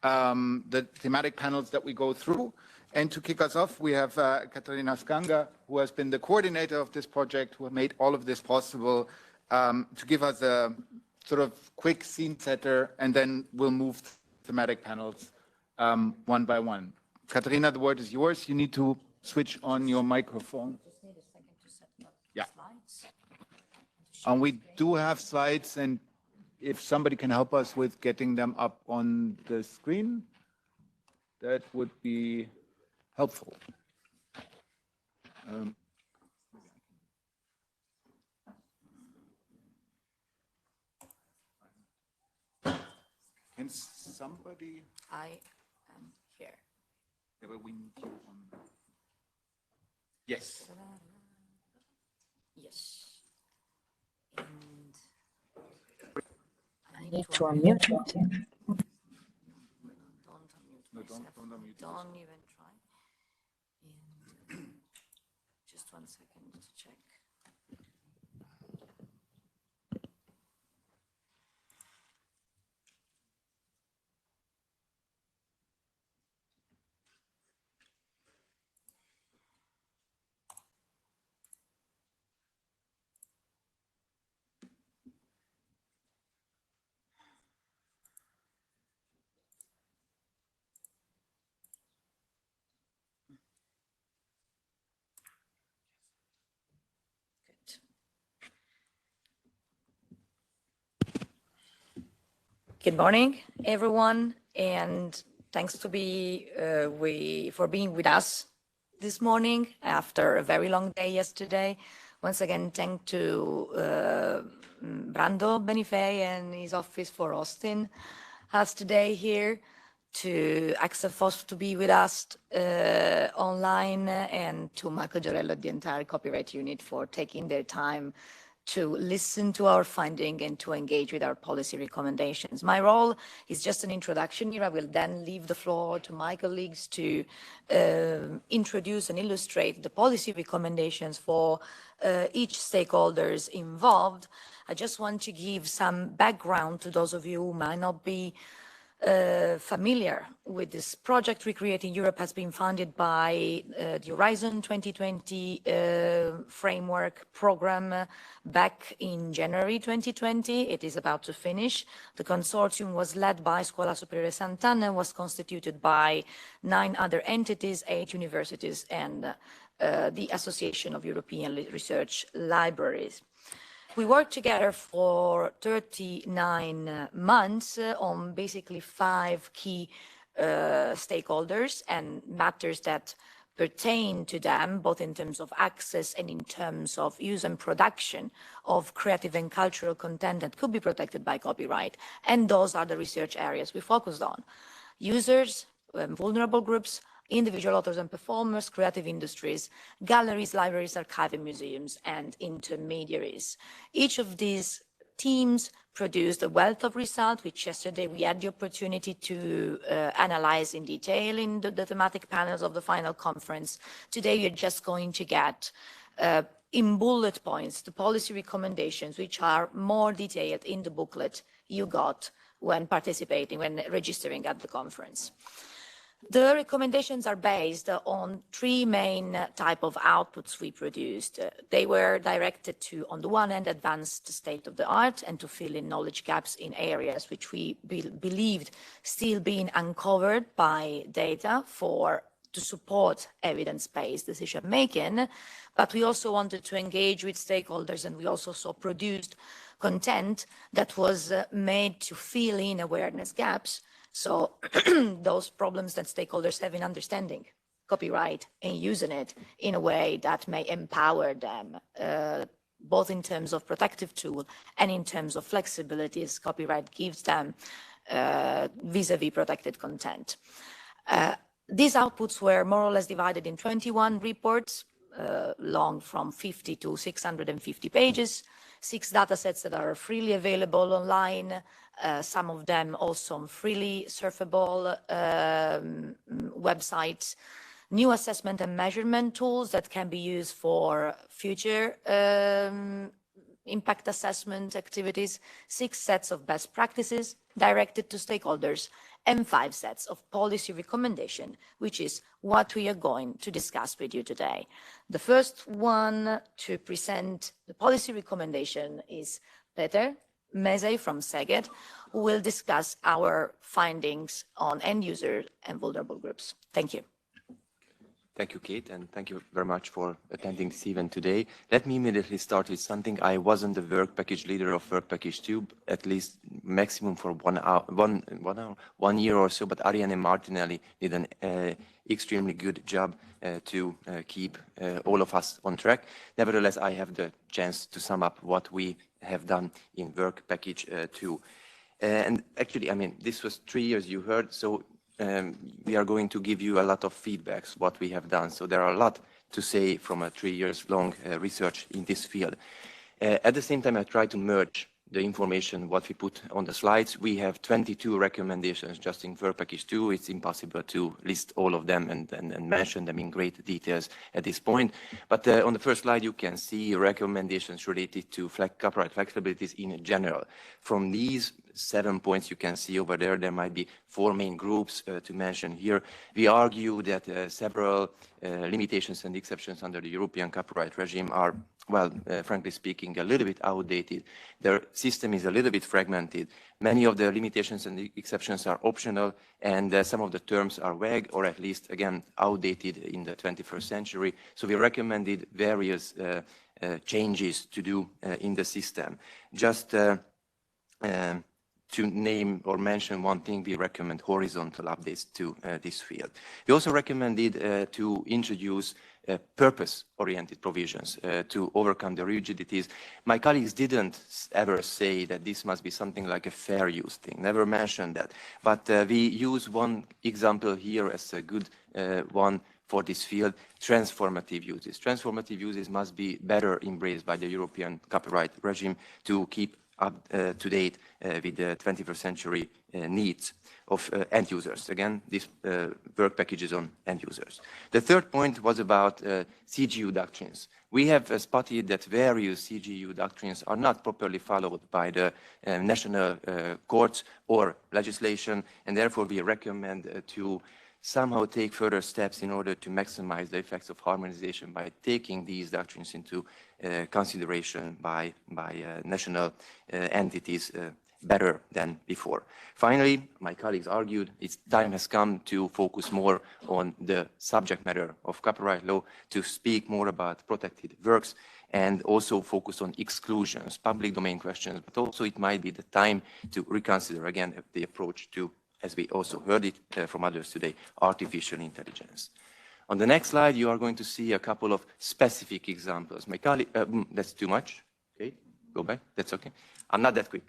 the thematic panels that we go through. And to kick us off, we have Katarina Skanga, who has been the coordinator of this project, who made all of this possible, to give us a sort of quick scene setter, and then we'll move thematic panels one by one. Katarina, the word is yours. You need to switch on your microphone. Just need a second to set up Yeah. slides. And we do have slides, and if somebody can help us with getting them up on the screen, that would be helpful. Can somebody? I am here. Yeah, but we need you on. Yes. Yes. And I need to unmute it. Don't unmute No, myself. don't unmute Don't even try. And just 1 second to check. Good morning, everyone, and thanks for being with us this morning after a very long day yesterday. Once again, thank to Brando Benifei and his office for hosting us today here, to Axel Voss to be with us online, and to Marco Giorello, the entire copyright unit, for taking their time to listen to our finding and to engage with our policy recommendations. My role is just an introduction here. I will then leave the floor to my colleagues to introduce and illustrate the policy recommendations for each stakeholders involved. I just want to give some background to those of you who might not be familiar with this project. reCreating Europe has been funded by the Horizon 2020 framework program back in January 2020. It is about to finish. The consortium was led by Scuola Superiore Sant'Anna, was constituted by 9 other entities, 8 universities, and the Association of European Research Libraries. We worked together for 39 months on basically 5 key stakeholders and matters that pertain to them, both in terms of access and in terms of use and production of creative and cultural content that could be protected by copyright. And those are the research areas we focused on: users, vulnerable groups, individual authors and performers, creative industries, galleries, libraries, archives, museums, and intermediaries. Each of these teams produced a wealth of results, which yesterday we had the opportunity to analyze in detail in the thematic panels of the final conference. Today, you're just going to get in bullet points the policy recommendations, which are more detailed in the booklet you got when participating, when registering at the conference. The recommendations are based on 3 main type of outputs we produced. They were directed to, on the one hand, advance the state of the art and to fill in knowledge gaps in areas which we believed still being uncovered by data to support evidence-based decision-making. But we also wanted to engage with stakeholders, and we also produced content that was made to fill in awareness gaps. So those problems that stakeholders have in understanding copyright and using it in a way that may empower them, both in terms of protective tool and in terms of flexibilities copyright gives them vis-a-vis protected content. These outputs were more or less divided in 21 reports, long, from 50 to 650 pages, 6 datasets that are freely available online, some of them also on freely surfable websites, new assessment and measurement tools that can be used for future impact assessment activities, 6 sets of best practices directed to stakeholders, and 5 sets of policy recommendation, which is what we are going to discuss with you today. The first one to present the policy recommendation is Peter Meze from Szeged, who will discuss our findings on end users and vulnerable groups. Thank you. Thank you, Kate, and thank you very much for attending this event today. Let me immediately start with something. I wasn't the work package leader of work package 2, at least maximum for 1 year or so, but Ariane Martinelli did an extremely good job to keep all of us on track. Nevertheless, I have the chance to sum up what we have done in work package 2. And actually, I mean, this was 3 years you heard, so we are going to give you a lot of feedbacks, what we have done. So there are a lot to say from a 3 years long research in this field. At the same time, I try to merge the information, what we put on the slides. We have 22 recommendations just in work package 2. It's impossible to list all of them and mention them in great details at this point. But on the first slide, you can see recommendations related to copyright flexibilities in general. From these 7 points you can see over there, there might be 4 main groups to mention here. We argue that several limitations and exceptions under the European copyright regime are, well, frankly speaking, a little bit outdated. Their system is a little bit fragmented. Many of the limitations and exceptions are optional, and some of the terms are vague, or at least, again, outdated in the 21st century. So we recommended various changes to do in the system. Just to name or mention one thing, we recommend horizontal updates to this field. We also recommended to introduce purpose-oriented provisions to overcome the rigidities. My colleagues didn't ever say that this must be something like a fair use thing, never mentioned that. But we use one example here as a good one for this field, transformative uses. Transformative uses must be better embraced by the European copyright regime to keep up to date with the 21st century needs of end users. Again, this work package is on end users. The third point was about CGU doctrines. We have spotted that various CGU doctrines are not properly followed by the national courts or legislation, and therefore we recommend to somehow take further steps in order to maximize the effects of harmonization by taking these doctrines into consideration by national entities better than before. Finally, my colleagues argued its time has come to focus more on the subject matter of copyright law, to speak more about protected works, and also focus on exclusions, public domain questions, but also it might be the time to reconsider again the approach to, as we also heard it from others today, artificial intelligence. On the next slide, you are going to see a couple of specific examples. My colleague, that's too much. Okay, go back. That's okay. I'm not that quick.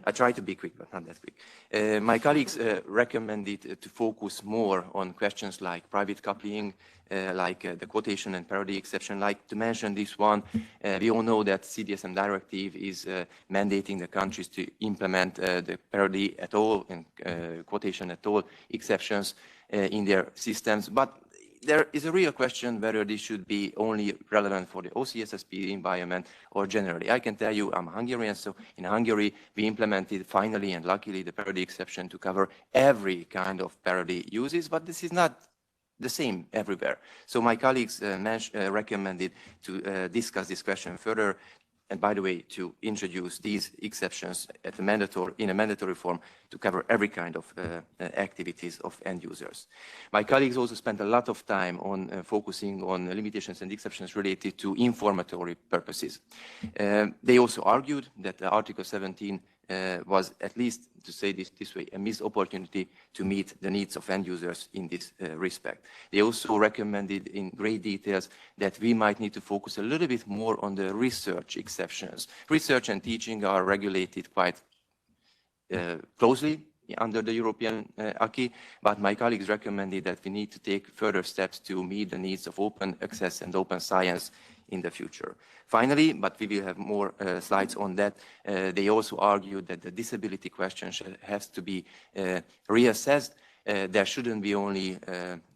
I try to be quick, but not that quick. My colleagues recommended to focus more on questions like private copying, like the quotation and parody exception. Like to mention this one, we all know that CDSM directive is mandating the countries to implement the parody at all and quotation at all exceptions in their systems. But there is a real question whether this should be only relevant for the OCSSP environment or generally. I can tell you I'm Hungarian, so in Hungary we implemented finally and luckily the parody exception to cover every kind of parody uses, but this is not the same everywhere. So my colleagues recommended to discuss this question further, and by the way, to introduce these exceptions at in a mandatory form to cover every kind of activities of end users. My colleagues also spent a lot of time on focusing on limitations and exceptions related to informatory purposes. They also argued that Article 17 was, at least to say this way, a missed opportunity to meet the needs of end users in this respect. They also recommended in great details that we might need to focus a little bit more on the research exceptions. Research and teaching are regulated quite closely under the European acquis, but my colleagues recommended that we need to take further steps to meet the needs of open access and open science in the future. Finally, but we will have more slides on that, they also argued that the disability question has to be reassessed. There shouldn't be only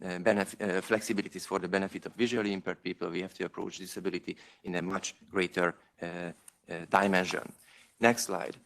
flexibilities for the benefit of visually impaired people. We have to approach disability in a much greater dimension. Next slide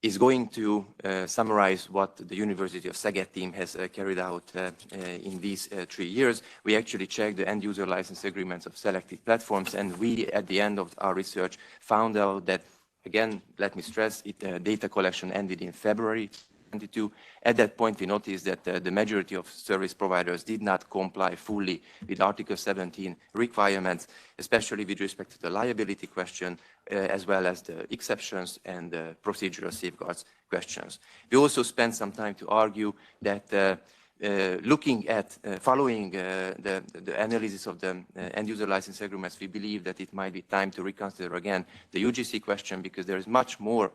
is going to summarize what the University of Szeged team has carried out in these 3 years. We actually checked the end-user license agreements of selected platforms, and we, at the end of our research, found out that, again, let me stress, data collection ended in February 2022. At that point, we noticed that the majority of service providers did not comply fully with Article 17 requirements, especially with respect to the liability question, as well as the exceptions and the procedural safeguards questions. We also spent some time to argue that looking at following the analysis of the end-user license agreements, we believe that it might be time to reconsider again the UGC question, because there is much more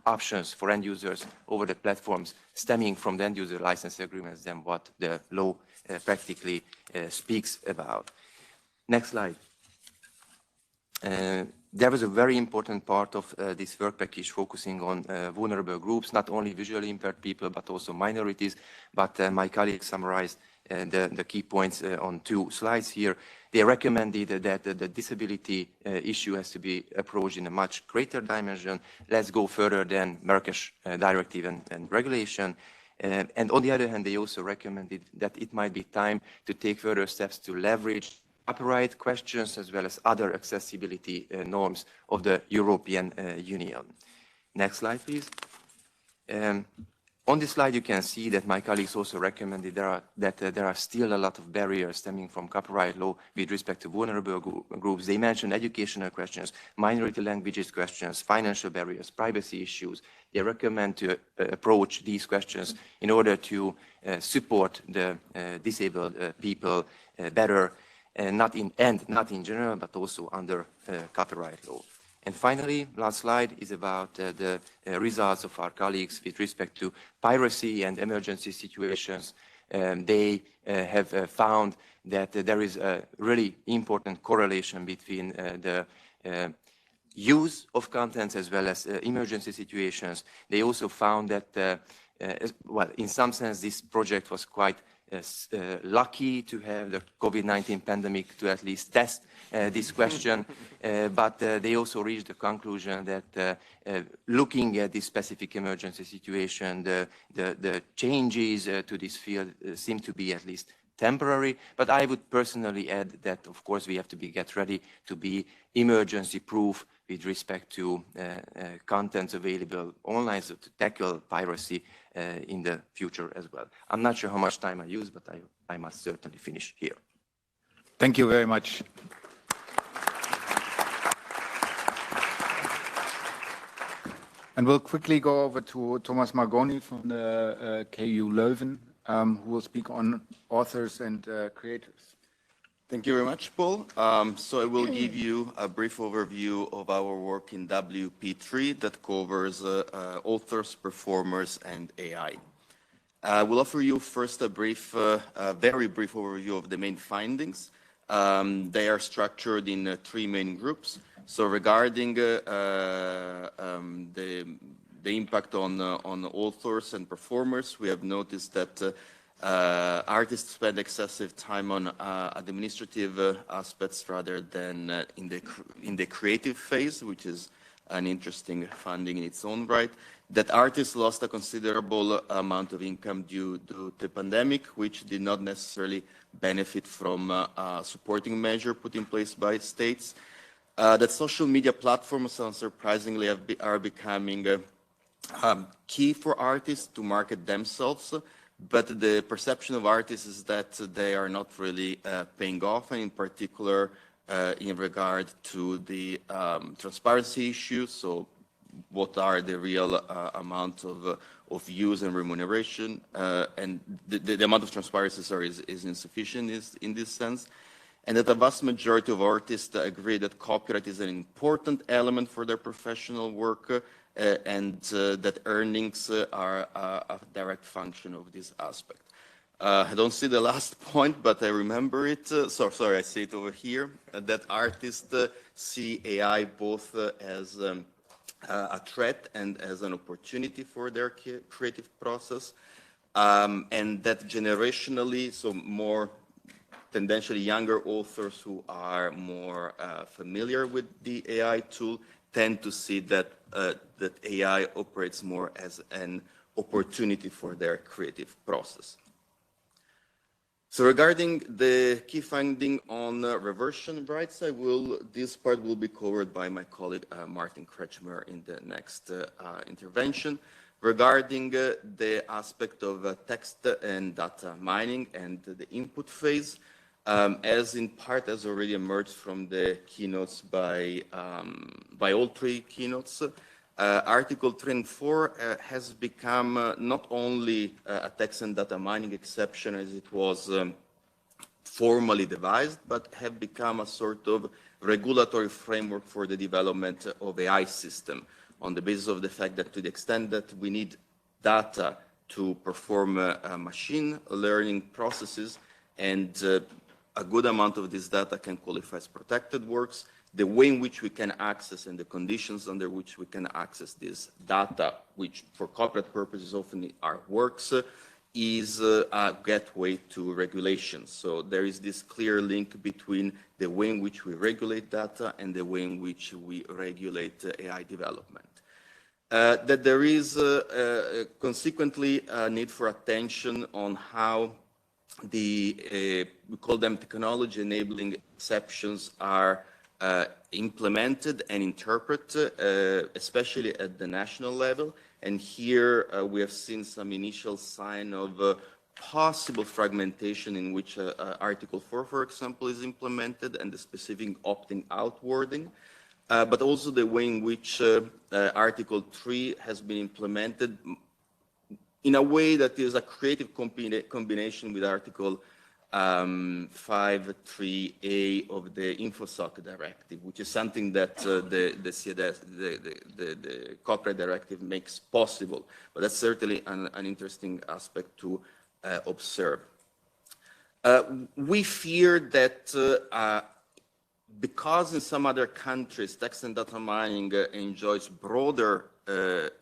options for end users over the platforms stemming from the end-user license agreements than what the law practically speaks about. Next slide. There was a very important part of this work package focusing on vulnerable groups, not only visually impaired people, but also minorities. But my colleagues summarized the key points on 2 slides here. They recommended that the disability issue has to be approached in a much greater dimension. Let's go further than Marrakesh Directive and regulation. And on the other hand, they also recommended that it might be time to take further steps to leverage copyright questions as well as other accessibility norms of the European Union. Next slide, please. On this slide, you can see that my colleagues also recommended that there are still a lot of barriers stemming from copyright law with respect to vulnerable groups. They mentioned educational questions, minority languages questions, financial barriers, privacy issues. They recommend to approach these questions in order to support the disabled people better, not in general, but also under copyright law. And finally, last slide is about the results of our colleagues with respect to piracy and emergency situations. They have found that there is a really important correlation between the use of contents as well as emergency situations. They also found that, well, in some sense, this project was quite lucky to have the COVID-19 pandemic to at least test this question, but they also reached the conclusion that looking at this specific emergency situation, the changes to this field seem to be at least temporary. But I would personally add that, of course, we have to get ready to be emergency proof with respect to contents available online, so to tackle piracy in the future as well. I'm not sure how much time I use, but I must certainly finish here. Thank you very much. And we'll quickly go over to Thomas Margoni from the KU Leuven, who will speak on authors and creators. Thank you very much, Paul. So I will give you a brief overview of our work in WP3 that covers authors, performers, and AI. I will offer you first a very brief overview of the main findings. They are structured in 3 main groups. So regarding the impact on authors and performers, we have noticed that artists spend excessive time on administrative aspects rather than in the creative phase, which is an interesting finding in its own right. That artists lost a considerable amount of income due to the pandemic, which did not necessarily benefit from a supporting measure put in place by states. That social media platforms, unsurprisingly, are becoming key for artists to market themselves. But the perception of artists is that they are not really paying off, and in particular in regard to the transparency issues. So what are the real amount of views and remuneration? And the amount of transparency, sorry, is insufficient in this sense. And that the vast majority of artists agree that copyright is an important element for their professional work, and that earnings are a direct function of this aspect. I don't see the last point, but I remember it. Sorry, I see it over here, that artists see AI both as a threat and as an opportunity for their creative process. And that generationally, so more tendentially younger authors who are more familiar with the AI tool tend to see that, that AI operates more as an opportunity for their creative process. So regarding the key finding on reversion rights, this part will be covered by my colleague Martin Kretschmer in the next intervention. Regarding the aspect of text and data mining and the input phase, as in part has already emerged from the keynotes by all three keynotes, Article 3 and 4 has become not only a text and data mining exception as it was formally devised, but have become a sort of regulatory framework for the development of AI system on the basis of the fact that to the extent that we need data to perform machine learning processes and a good amount of this data can qualify as protected works, the way in which we can access and the conditions under which we can access this data, which for copyright purposes often are works, is a gateway to regulation. So there is this clear link between the way in which we regulate data and the way in which we regulate AI development. That there is consequently a need for attention on how we call them technology enabling exceptions are implemented and interpreted, especially at the national level. And here we have seen some initial sign of possible fragmentation in which Article 4, for example, is implemented and the specific opting out wording, but also the way in which Article 3 has been implemented in a way that is a creative combination with Article 5.3a of the InfoSoc directive, which is something that the copyright directive makes possible. But that's certainly an interesting aspect to observe. We fear that because in some other countries, text and data mining enjoys broader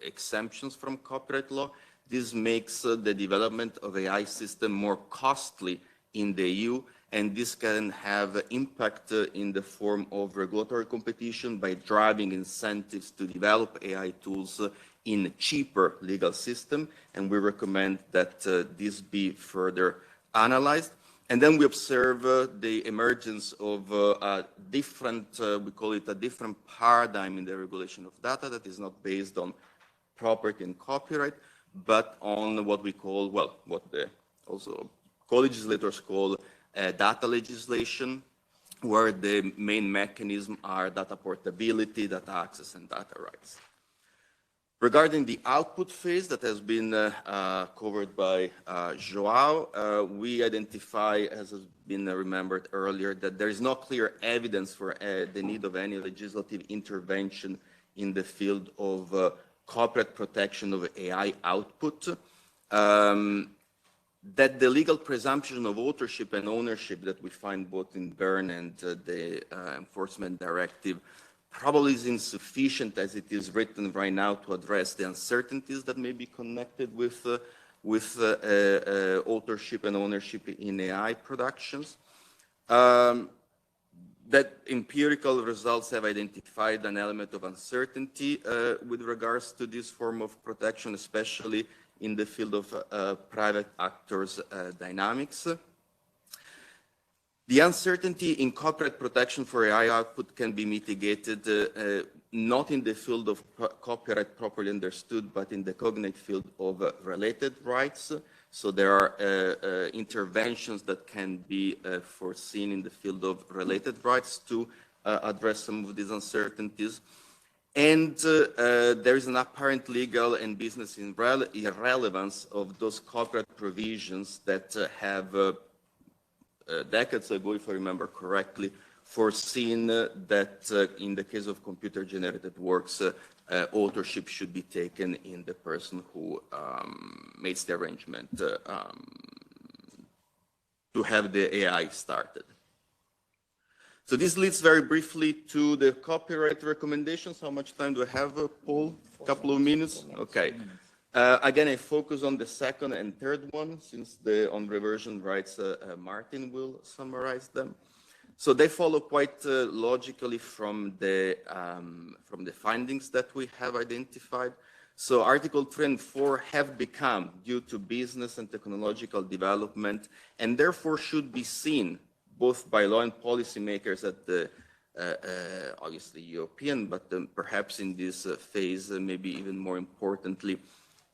exemptions from copyright law, this makes the development of AI system more costly in the EU, and this can have impact in the form of regulatory competition by driving incentives to develop AI tools in a cheaper legal system, and we recommend that this be further analyzed. And then we observe the emergence of a different, we call it a different paradigm in the regulation of data that is not based on property and copyright, but on what we call, well, what the also co-legislators call data legislation, where the main mechanism are data portability, data access, and data rights. Regarding the output phase that has been covered by Joao, we identify, as has been remembered earlier, that there is no clear evidence for the need of any legislative intervention in the field of copyright protection of AI output. That the legal presumption of authorship and ownership that we find both in Berne and the Enforcement Directive probably is insufficient as it is written right now to address the uncertainties that may be connected with authorship and ownership in AI productions. That empirical results have identified an element of uncertainty with regards to this form of protection, especially in the field of private actors' dynamics. The uncertainty in copyright protection for AI output can be mitigated not in the field of copyright properly understood, but in the cognate field of related rights. So there are interventions that can be foreseen in the field of related rights to address some of these uncertainties. And there is an apparent legal and business irrelevance of those copyright provisions that have decades ago, if I remember correctly, foreseen that in the case of computer-generated works, authorship should be taken in the person who makes the arrangement to have the AI started. So this leads very briefly to the copyright recommendations. How much time do I have, Paul? A couple of minutes? Okay. Again, I focus on the second and third one, since on reversion rights, Martin will summarize them. So they follow quite logically from the findings that we have identified. So Article 3 and 4 have become, due to business and technological development, and therefore should be seen both by law and policymakers at the obviously European, but perhaps in this phase, maybe even more importantly,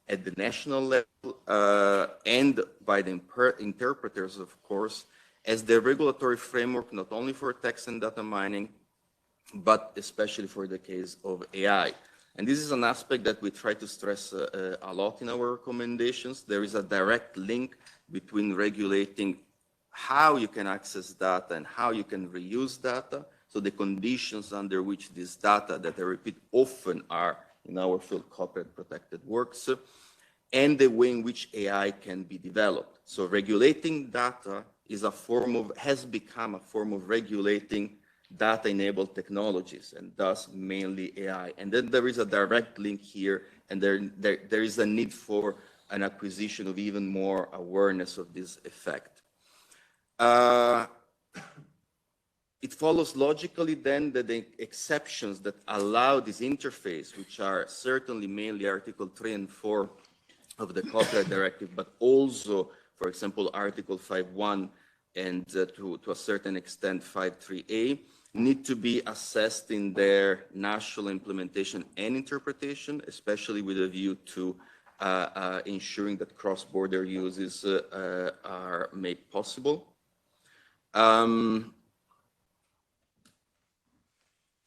at the national level, and by the interpreters, of course, as the regulatory framework, not only for text and data mining, but especially for the case of AI. And this is an aspect that we try to stress a lot in our recommendations. There is a direct link between regulating how you can access data and how you can reuse data. So the conditions under which this data, that I repeat, often are in our field copyright protected works, and the way in which AI can be developed. So regulating data is a form of, has become a form of regulating data-enabled technologies, and thus mainly AI. And then there is a direct link here, and there is a need for an acquisition of even more awareness of this effect. It follows logically then that the exceptions that allow this interface, which are certainly mainly Article 3 and 4 of the Copyright Directive, but also, for example, Article 5.1 and to a certain extent 5.3a, need to be assessed in their national implementation and interpretation, especially with a view to ensuring that cross-border uses are made possible.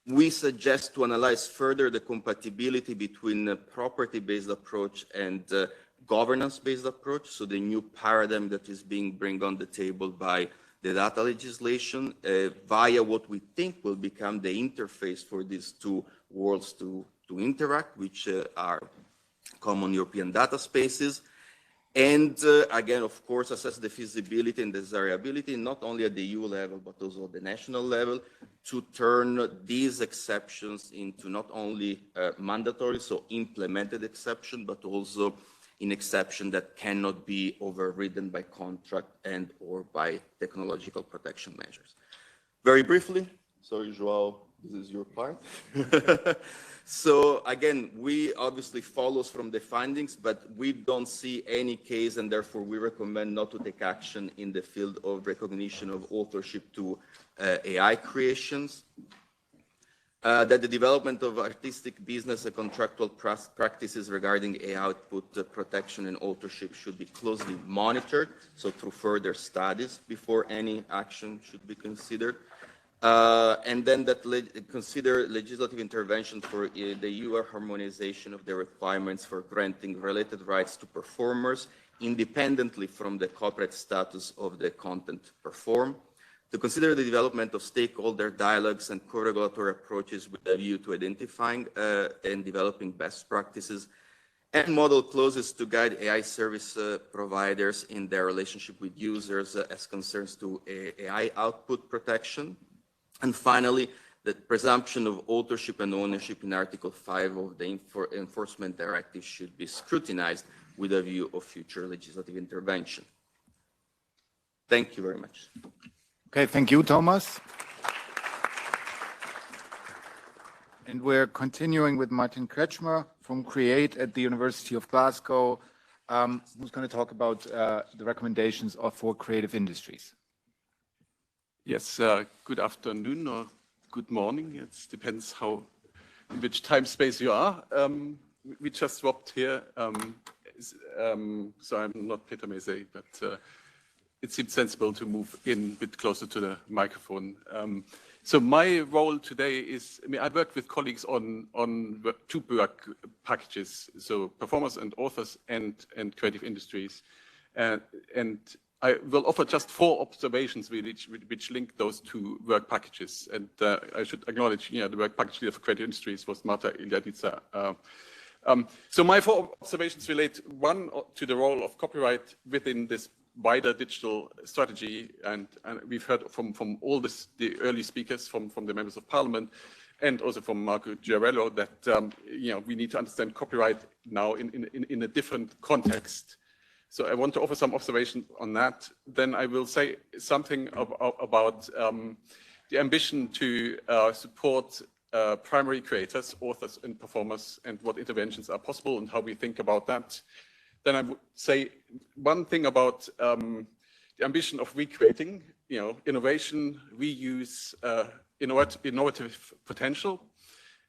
We suggest to analyze further the compatibility between the property-based approach and governance-based approach, so the new paradigm that is being brought on the table by the data legislation via what we think will become the interface for these two worlds to interact, which are common European data spaces. And again, of course, assess the feasibility and desirability, not only at the EU level, but also at the national level, to turn these exceptions into not only mandatory, so implemented exception, but also an exception that cannot be overridden by contract and or by technological protection measures. Very briefly, sorry, João, this is your part. So again, we obviously follows from the findings, but we don't see any case, and therefore we recommend not to take action in the field of recognition of authorship to AI creations. That the development of artistic business and contractual practices regarding AI output protection and authorship should be closely monitored, so through further studies before any action should be considered. And then that consider legislative intervention for the EU harmonization of the requirements for granting related rights to performers independently from the copyright status of the content performed. To consider the development of stakeholder dialogues and co-regulatory approaches with a view to identifying and developing best practices, and model clauses to guide AI service providers in their relationship with users as concerns to AI output protection. And finally, the presumption of authorship and ownership in Article 5 of the Enforcement Directive should be scrutinized with a view of future legislative intervention. Thank you very much. Okay, thank you, Thomas. And we're continuing with Martin Kretschmer from Create at the University of Glasgow, who's going to talk about the recommendations for creative industries. Yes, good afternoon or good morning. It depends how, in which time space you are. We just swapped here, so I'm not Peter Mese, but it seems sensible to move in a bit closer to the microphone. So my role today is, I worked with colleagues on two work packages, so performers and authors and creative industries. And I will offer just 4 observations which link those 2 work packages. And I should acknowledge, the work package leader for creative industries was Marta Iljadica. So my 4 observations relate, 1, to the role of copyright within this wider digital strategy. And we've heard from all the early speakers, from the members of parliament, and also from Marco Giarello, that we need to understand copyright now in a different context. So I want to offer some observation on that. Then I will say something about the ambition to support primary creators, authors and performers, and what interventions are possible and how we think about that. Then I would say one thing about the ambition of reCreating, innovation, reuse, innovative potential,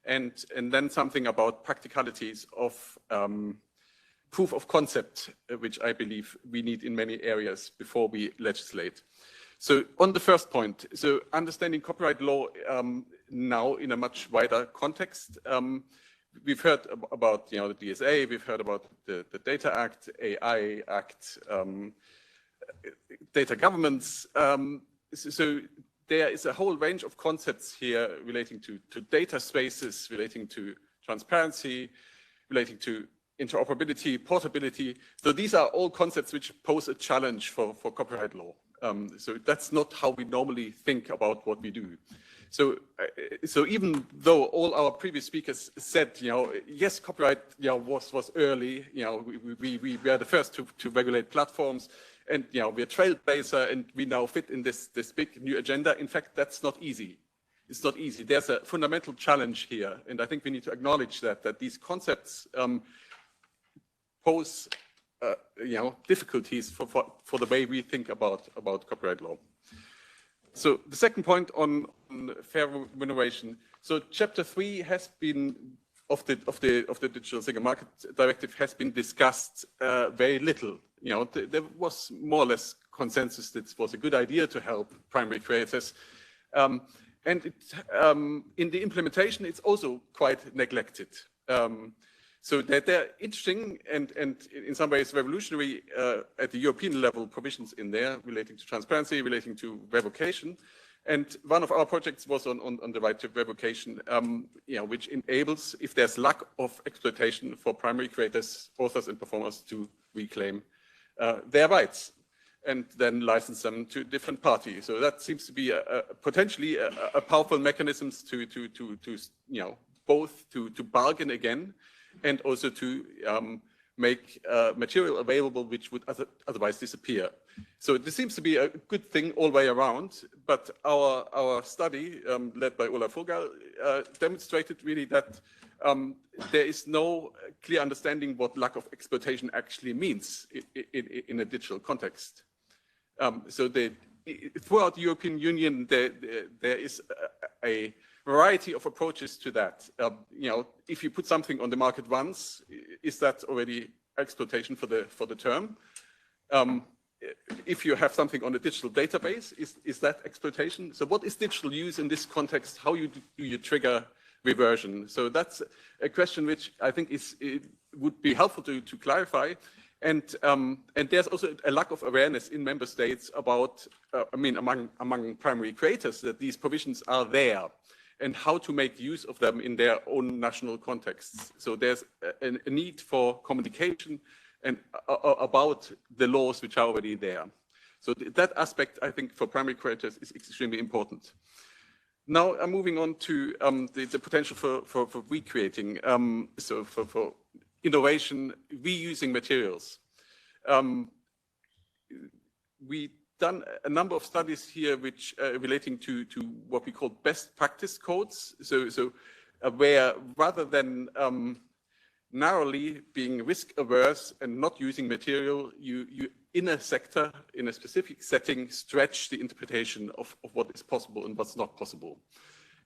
and then something about practicalities of proof of concept, which I believe we need in many areas before we legislate. So on the first point, so understanding copyright law now in a much wider context, we've heard about the DSA, we've heard about the Data Act, AI Act, data governments. So there is a whole range of concepts here relating to data spaces, relating to transparency, relating to interoperability, portability. So these are all concepts which pose a challenge for copyright law. So that's not how we normally think about what we do. So even though all our previous speakers said, yes, copyright, was early. We were the first to regulate platforms, and we're a trailblazer, and we now fit in this big new agenda. In fact, that's not easy. It's not easy. There's a fundamental challenge here, and I think we need to acknowledge that these concepts pose difficulties for the way we think about copyright law. So the second point on fair remuneration. So Chapter 3 has been of the Digital Single Market Directive has been discussed very little. There was more or less consensus that it was a good idea to help primary creators, and in the implementation, it's also quite neglected. So they're interesting and in some ways revolutionary at the European level provisions in there relating to transparency, relating to revocation. And one of our projects was on the right to revocation, which enables, if there's lack of exploitation, for primary creators, authors and performers to reclaim their rights and then license them to different parties. So that seems to be potentially a powerful mechanism to both to bargain again, and also to make material available which would otherwise disappear. So this seems to be a good thing all the way around, but our study, led by Ola Vogel, demonstrated really that there is no clear understanding what lack of exploitation actually means in a digital context. So throughout the European Union, there is a variety of approaches to that. If you put something on the market once, is that already exploitation for the term? If you have something on a digital database, is that exploitation? So what is digital use in this context? How do you trigger reversion? So that's a question which I think would be helpful to clarify. And there's also a lack of awareness in member states about, among primary creators, that these provisions are there and how to make use of them in their own national contexts. So there's a need for communication and about the laws which are already there. So that aspect, I think, for primary creators is extremely important. Now I'm moving on to the potential for reCreating, so for innovation, reusing materials. We done a number of studies here which relating to what we call best practice codes. So where rather than narrowly being risk averse and not using material, you in a sector, in a specific setting, stretch the interpretation of what is possible and what's not possible.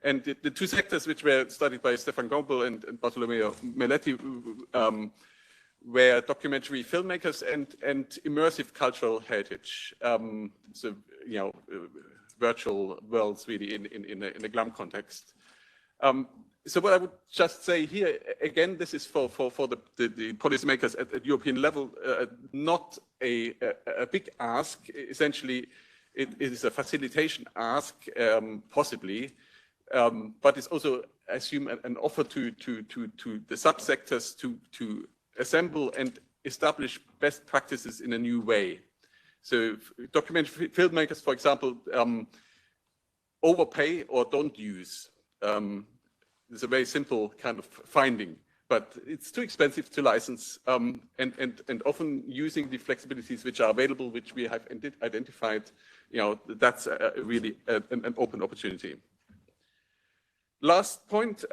And the 2 sectors which were studied by Stefan Gompel and Bartolomeo Meletti were documentary filmmakers and immersive cultural heritage. So, virtual worlds really in a GLAM context. So what I would just say here, again, this is for the policymakers at European level, not a big ask. Essentially, it is a facilitation ask, possibly, but it's also, I assume, an offer to the subsectors to assemble and establish best practices in a new way. So documentary filmmakers, for example, overpay or don't use. It's a very simple kind of finding, but it's too expensive to license, and often using the flexibilities which are available, which we have identified, that's really an open opportunity. Last point,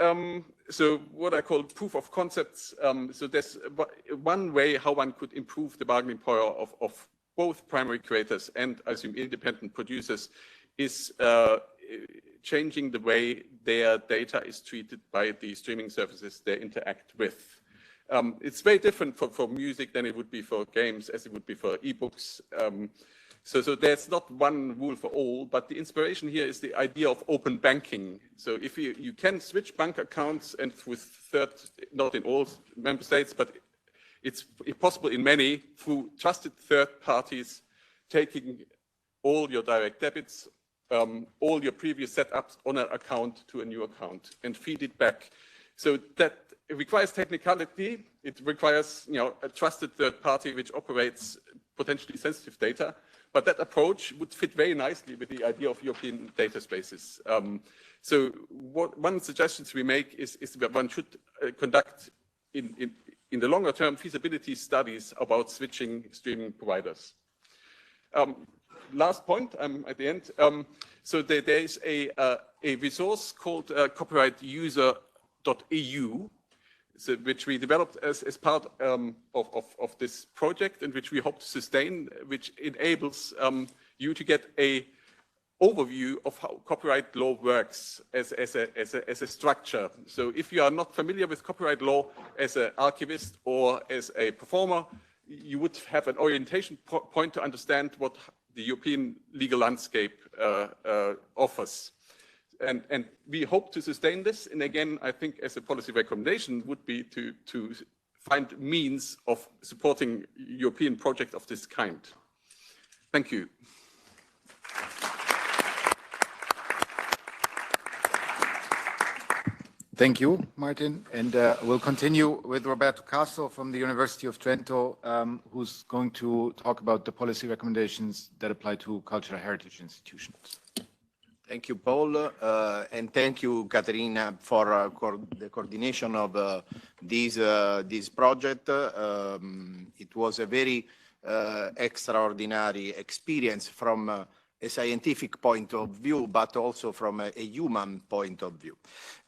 so what I call proof of concepts. So there's one way how one could improve the bargaining power of both primary creators and, I assume, independent producers is changing the way their data is treated by the streaming services they interact with. It's very different for music than it would be for games, as it would be for ebooks. So there's not one rule for all, but the inspiration here is the idea of open banking. So if you can switch bank accounts, and with not in all member states, but it's possible in many, through trusted third parties, taking all your direct debits, all your previous setups on an account to a new account and feed it back. So that it requires technicality. It requires, a trusted third party which operates potentially sensitive data. But that approach would fit very nicely with the idea of European data spaces. So one suggestion we make is that one should conduct in the longer term feasibility studies about switching streaming providers. Last point, I'm at the end. So there is a resource called copyrightuser.eu, which we developed as part of this project, and which we hope to sustain, which enables you to get a overview of how copyright law works as a structure. So if you are not familiar with copyright law as an archivist or as a performer, you would have an orientation point to understand what the European legal landscape offers. And we hope to sustain this. And again, I think as a policy recommendation would be to find means of supporting European projects of this kind. Thank you. Thank you, Martin. And we'll continue with Roberto Castro from the University of Trento, who's going to talk about the policy recommendations that apply to cultural heritage institutions. Thank you, Paul, and thank you, Caterina, for the coordination of this project. It was a very extraordinary experience from a scientific point of view, but also from a human point of view.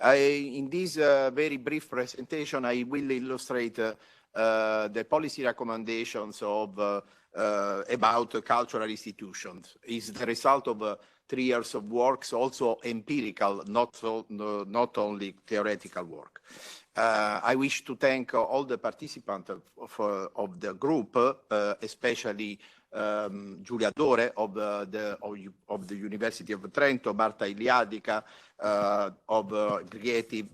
In this very brief presentation, I will illustrate the policy recommendations of about cultural institutions. It's the result of 3 years of works, also empirical, not only theoretical work. I wish to thank all the participants of the group, especially Giulia Dore of the University of Trento, Marta Iliadica of reCreating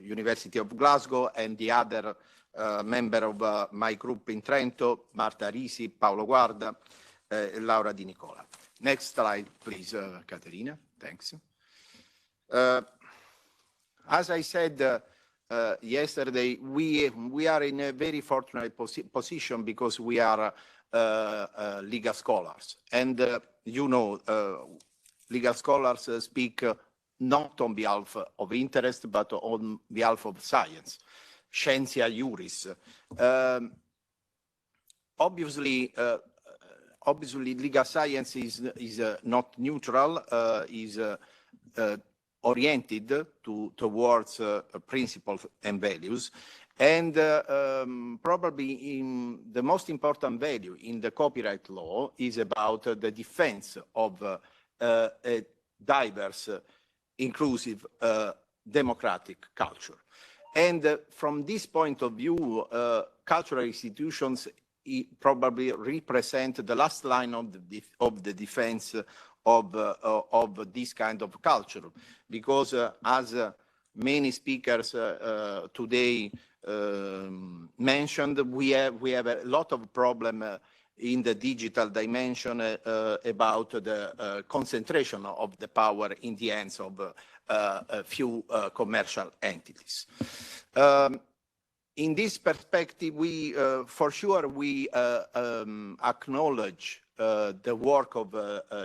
University of Glasgow, and the other member of my group in Trento, Marta Risi, Paolo Guarda, Laura Di Nicola. Next slide, please, Caterina. Thanks. As I said yesterday, we are in a very fortunate position because we are legal scholars. And legal scholars speak not on behalf of interest, but on behalf of science. Scientia Juris. Obviously, legal science is not neutral, is oriented towards principles and values. And probably the most important value in the copyright law is about the defense of a diverse, inclusive, democratic culture. And from this point of view, cultural institutions probably represent the last line of the defense of this kind of culture, because as many speakers today mentioned, we have a lot of problem in the digital dimension about the concentration of the power in the hands of a few commercial entities. In this perspective, we, for sure, we acknowledge the work of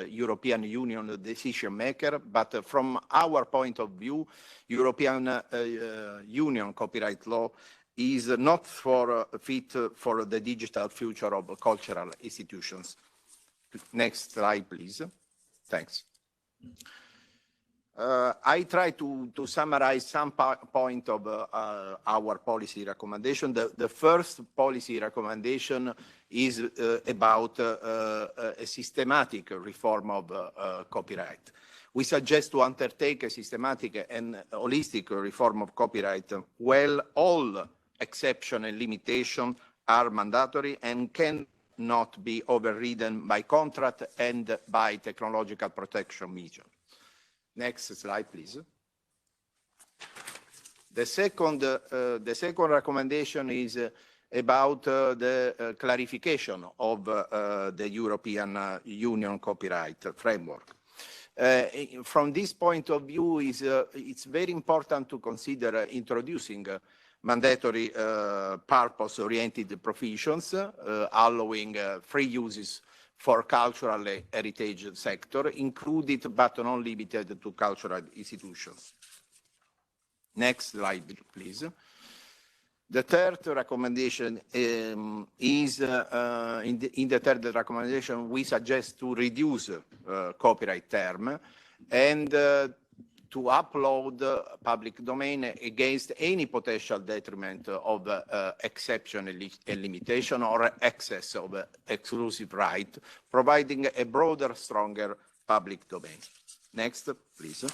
European Union decision maker, but from our point of view, European Union copyright law is not fit for the digital future of cultural institutions. Next slide, please. Thanks. I try to summarize some point of our policy recommendation. The first policy recommendation is about a systematic reform of copyright. We suggest to undertake a systematic and holistic reform of copyright while all exceptions and limitations are mandatory and cannot be overridden by contract and by technological protection measures. Next slide, please. The second recommendation is about the clarification of the European Union copyright framework. From this point of view, it's very important to consider introducing mandatory purpose-oriented provisions, allowing free uses for cultural heritage sector, included but not limited to cultural institutions. Next slide, please. The third recommendation is, in the third recommendation, we suggest to reduce copyright term and to upload public domain against any potential detriment of exception and limitation or excess of exclusive right, providing a broader, stronger public domain. Next, please.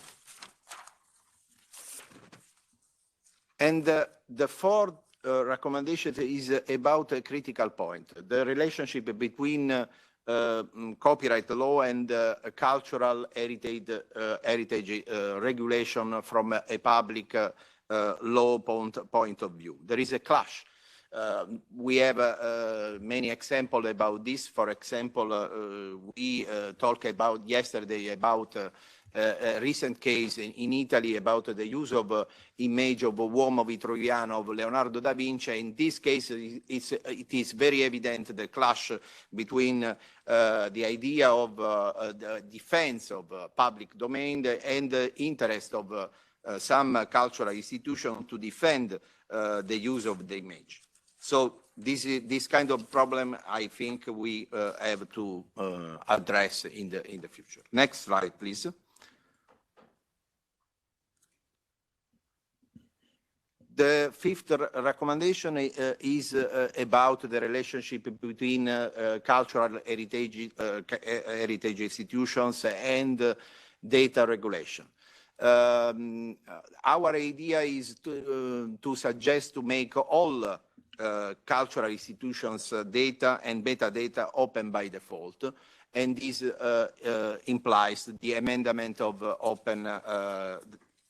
And the fourth recommendation is about a critical point, the relationship between copyright law and cultural heritage regulation from a public law point of view. There is a clash. We have many examples about this. For example, we talked about yesterday about a recent case in Italy about the use of image of Uomo Vitruviano of Leonardo da Vinci. In this case, it is very evident the clash between the idea of the defense of public domain and the interest of some cultural institutions to defend the use of the image. So this kind of problem, I think we have to address in the future. Next slide, please. The fifth recommendation is about the relationship between cultural heritage institutions and data regulation. Our idea is to suggest to make all cultural institutions data and metadata open by default, and this implies the amendment of Open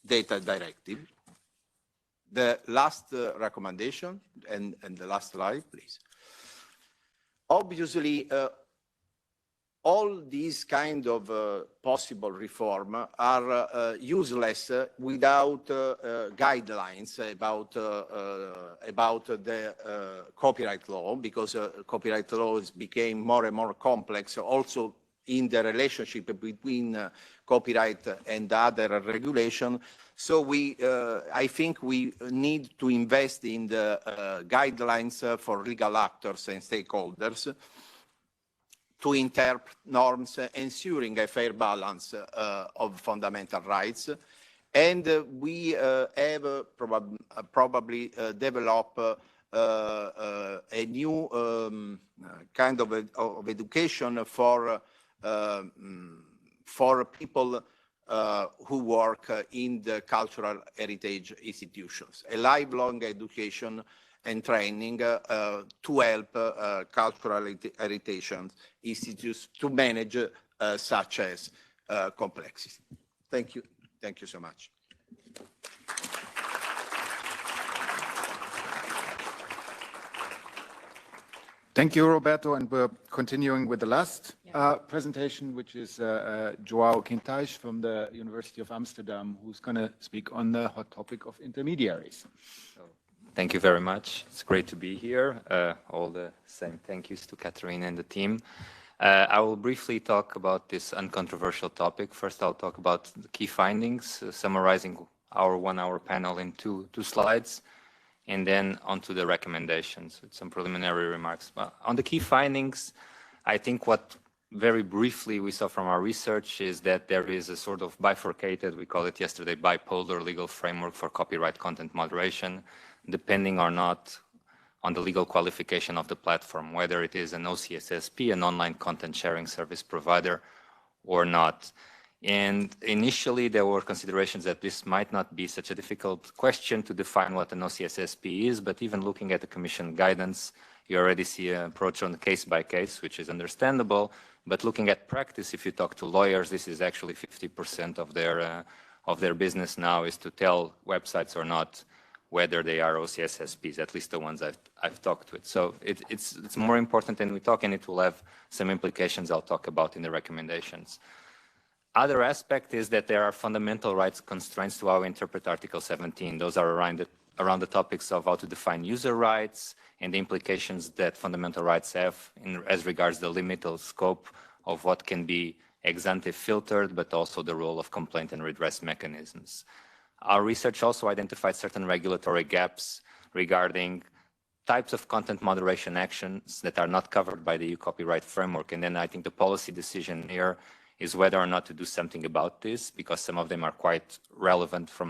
Data Directive. The last recommendation, and the last slide, please. Obviously, all these kind of possible reform are useless without guidelines about the copyright law, because copyright laws became more and more complex, also in the relationship between copyright and other regulation. So I think we need to invest in the guidelines for legal actors and stakeholders to interpret norms ensuring a fair balance of fundamental rights. And we have probably developed a new kind of education for people who work in the cultural heritage institutions, a lifelong education and training to help cultural heritage institutes to manage such as complexity. Thank you. Thank you so much. Thank you, Roberto. And we're continuing with the last presentation, which is João Quintais from the University of Amsterdam, who's going to speak on the hot topic of intermediaries. Thank you very much. It's great to be here. All the same thank yous to Catherine and the team. I will briefly talk about this uncontroversial topic. First, I'll talk about the key findings, summarizing our 1-hour panel in two slides, and then onto the recommendations with some preliminary remarks. But on the key findings, I think what very briefly we saw from our research is that there is a sort of bifurcated, we call it yesterday, bipolar legal framework for copyright content moderation, depending or not on the legal qualification of the platform, whether it is an OCSSP, an online content sharing service provider, or not. And initially, there were considerations that this might not be such a difficult question to define what an OCSSP is, but even looking at the Commission guidance, you already see an approach on case by case, which is understandable. But looking at practice, if you talk to lawyers, this is actually 50% of their business now, is to tell websites or not whether they are OCSSPs, at least the ones I've talked with. So it's more important than we talk, and it will have some implications I'll talk about in the recommendations. Other aspect is that there are fundamental rights constraints to how we interpret Article 17. Those are around the topics of how to define user rights and the implications that fundamental rights have as regards the limited scope of what can be ex ante filtered, but also the role of complaint and redress mechanisms. Our research also identified certain regulatory gaps regarding types of content moderation actions that are not covered by the EU copyright framework. And then I think the policy decision here is whether or not to do something about this, because some of them are quite relevant from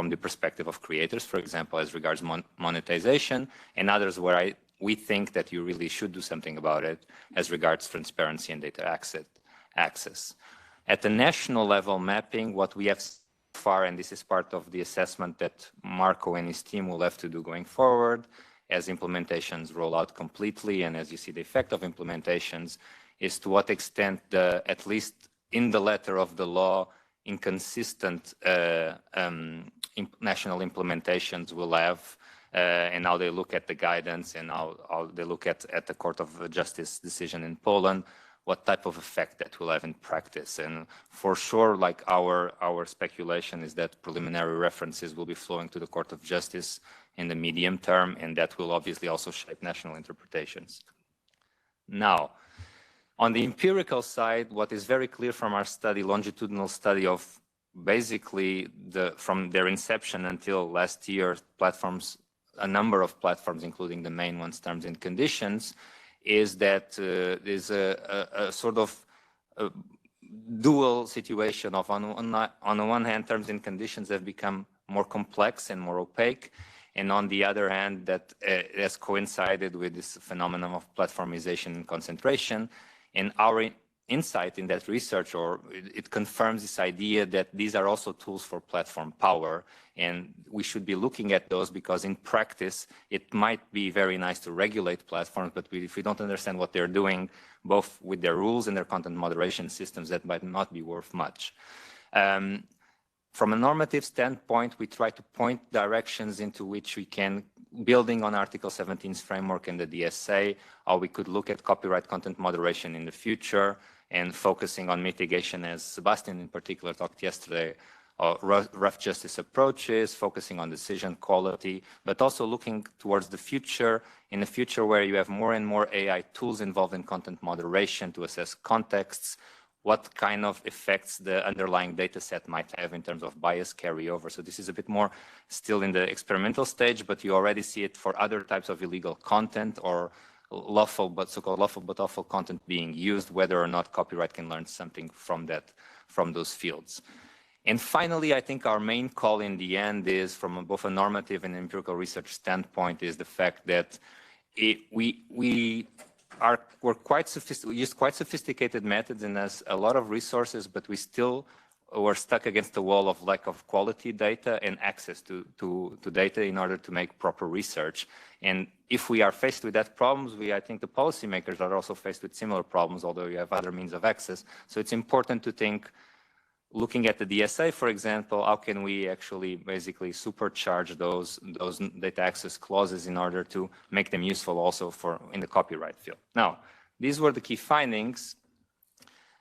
the perspective of creators, for example, as regards monetization, and others where we think that you really should do something about it as regards transparency and data access. At the national level mapping, what we have far, and this is part of the assessment that Marco and his team will have to do going forward as implementations roll out completely, and as you see the effect of implementations, is to what extent, at least in the letter of the law, inconsistent national implementations will have, and how they look at the guidance and how they look at the Court of Justice decision in Poland, what type of effect that will have in practice. And for sure, like our speculation is that preliminary references will be flowing to the Court of Justice in the medium term, and that will obviously also shape national interpretations. Now, on the empirical side, what is very clear from our study, longitudinal study of basically from their inception until last year, platforms, a number of platforms, including the main ones, terms and conditions, is that there's a sort of dual situation of on the one hand, terms and conditions have become more complex and more opaque, and on the other hand, that has coincided with this phenomenon of platformization and concentration. And our insight in that research, or it confirms this idea that these are also tools for platform power, and we should be looking at those, because in practice it might be very nice to regulate platforms, but if we don't understand what they're doing, both with their rules and their content moderation systems, that might not be worth much. From a normative standpoint, we try to point directions into which we can, building on Article 17's framework and the DSA, how we could look at copyright content moderation in the future, and focusing on mitigation, as Sebastian in particular talked yesterday, rough justice approaches, focusing on decision quality, but also looking towards the future, in a future where you have more and more AI tools involved in content moderation to assess contexts, what kind of effects the underlying data set might have in terms of bias carryover. So this is a bit more still in the experimental stage, but you already see it for other types of illegal content or lawful, but so-called lawful but awful content being used, whether or not copyright can learn something from those fields. And finally, I think our main call in the end is, from both a normative and empirical research standpoint, is the fact that we use quite sophisticated methods and has a lot of resources, but we still were stuck against the wall of lack of quality data and access to data in order to make proper research. And if we are faced with that problems, I think the policymakers are also faced with similar problems, although you have other means of access. So it's important to think looking at the DSA, for example, how can we actually basically supercharge those data access clauses in order to make them useful also for in the copyright field? Now, these were the key findings.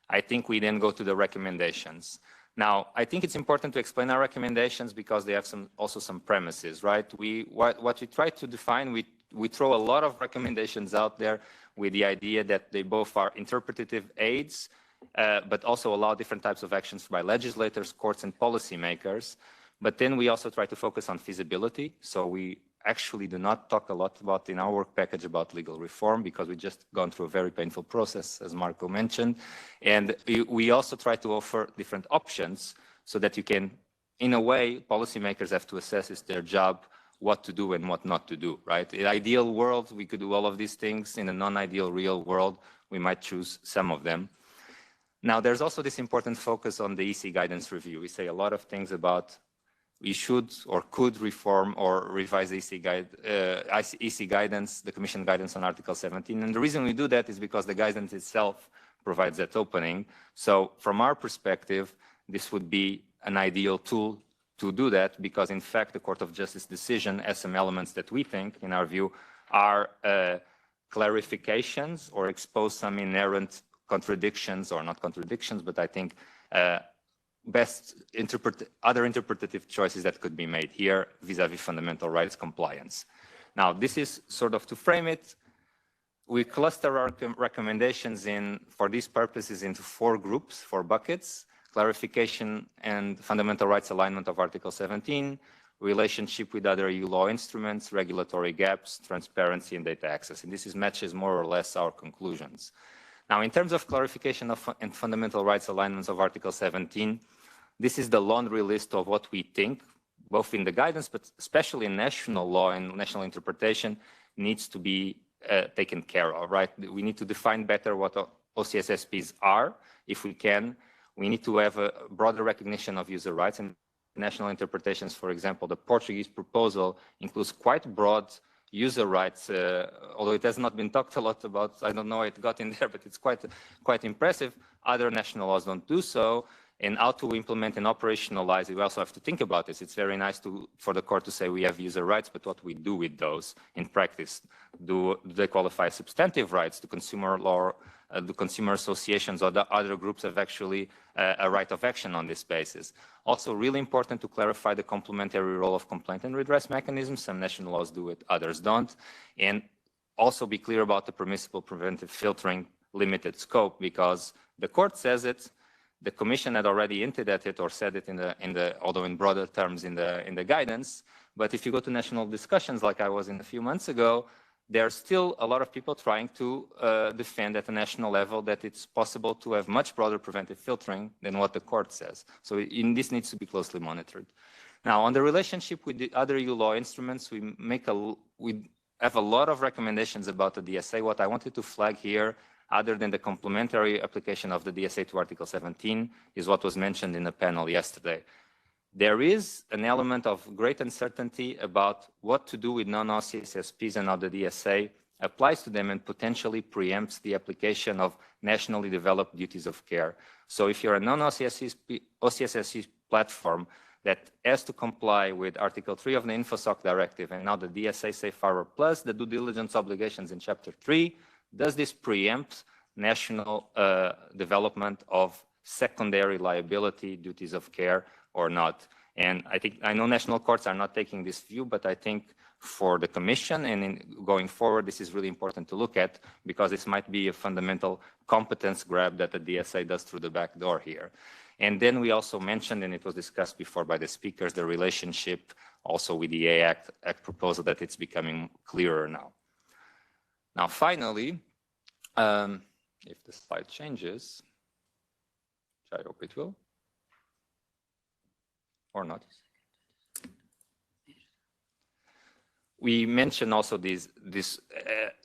I think we then go to the recommendations. Now, I think it's important to explain our recommendations because they have also some premises, right? What we try to define, we throw a lot of recommendations out there with the idea that they both are interpretative aids, but also allow different types of actions by legislators, courts, and policymakers. But then we also try to focus on feasibility. So we actually do not talk a lot about in our work package about legal reform because we just gone through a very painful process, as Marco mentioned. And we also try to offer different options so that you can, in a way, policymakers have to assess it's their job what to do and what not to do, right? In the ideal world, we could do all of these things. In a non-ideal real world, we might choose some of them. Now, there's also this important focus on the EC guidance review. We say a lot of things about we should or could reform or revise the EC guidance, the Commission guidance on Article 17. And the reason we do that is because the guidance itself provides that opening. So from our perspective, this would be an ideal tool to do that because, in fact, the Court of Justice decision has some elements that we think, in our view, are clarifications or expose some inherent contradictions, or not contradictions, but I think other interpretative choices that could be made here vis-a-vis fundamental rights compliance. Now, this is sort of to frame it. We cluster our recommendations for these purposes into 4 groups, 4 buckets: clarification and fundamental rights alignment of Article 17, relationship with other EU law instruments, regulatory gaps, transparency, and data access. And this matches more or less our conclusions. Now, in terms of clarification and fundamental rights alignments of Article 17, this is the laundry list of what we think, both in the guidance, but especially in national law and national interpretation, needs to be taken care of, right? We need to define better what OCSSPs are, if we can. We need to have a broader recognition of user rights and national interpretations. For example, the Portuguese proposal includes quite broad user rights, although it has not been talked a lot about. I don't know how it got in there, but it's quite impressive. Other national laws don't do so. And how to implement and operationalize it, we also have to think about this. It's very nice for the court to say we have user rights, but what we do with those in practice. Do they qualify as substantive rights? Do consumer law, the consumer associations or the other groups have actually a right of action on this basis? Also, really important to clarify the complementary role of complaint and redress mechanisms. Some national laws do it, others don't. And also be clear about the permissible preventive filtering limited scope, because the court says it, the Commission had already hinted at it or said it although in broader terms in the guidance. But if you go to national discussions like I was in a few months ago, there are still a lot of people trying to defend at the national level that it's possible to have much broader preventive filtering than what the court says. So this needs to be closely monitored. Now, on the relationship with the other EU law instruments, we have a lot of recommendations about the DSA. What I wanted to flag here, other than the complementary application of the DSA to Article 17, is what was mentioned in the panel yesterday. There is an element of great uncertainty about what to do with non-OCSSPs and how the DSA applies to them and potentially preempts the application of nationally developed duties of care. So if you're a non-OCSSP platform that has to comply with Article 3 of the InfoSoc Directive and now the DSA Safe Harbor Plus, the due diligence obligations in Chapter 3, does this preempt national development of secondary liability duties of care or not? And I know national courts are not taking this view, but I think for the Commission and going forward, this is really important to look at, because this might be a fundamental competence grab that the DSA does through the back door here. And then we also mentioned, and it was discussed before by the speakers, the relationship also with the Act proposal, that it's becoming clearer now. Now, finally, if the slide changes, which I hope it will, or not. We mentioned also this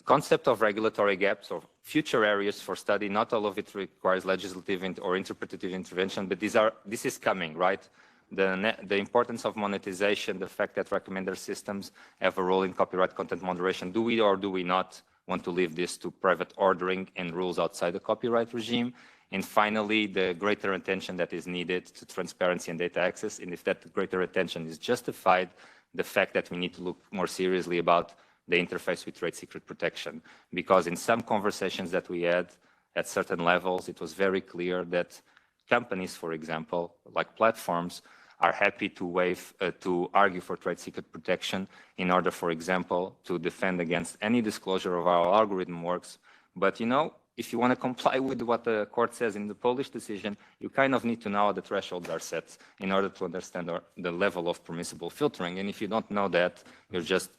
concept of regulatory gaps or future areas for study. Not all of it requires legislative or interpretative intervention, but this is coming, right? The importance of monetization, the fact that recommender systems have a role in copyright content moderation. Do we or do we not want to leave this to private ordering and rules outside the copyright regime? And finally, the greater attention that is needed to transparency and data access. And if that greater attention is justified, the fact that we need to look more seriously about the interface with trade secret protection. Because in some conversations that we had at certain levels, it was very clear that companies, for example, like platforms, are happy to argue for trade secret protection in order, for example, to defend against any disclosure of how our algorithm works. But, you know, if you want to comply with what the court says in the Polish decision, you kind of need to know how the thresholds are set in order to understand the level of permissible filtering. And if you don't know that, you're just,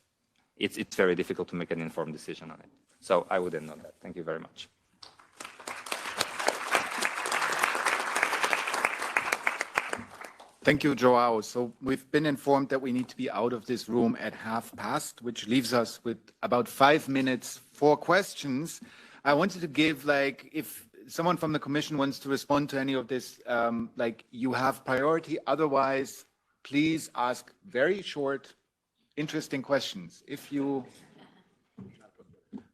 it's very difficult to make an informed decision on it. So I would end on that. Thank you very much. Thank you, Joao. So we've been informed that we need to be out of this room at 5:30, which leaves us with about 5 minutes for questions. I wanted to give, like, if someone from the Commission wants to respond to any of this, like, you have priority. Otherwise, please ask very short, interesting questions. If you...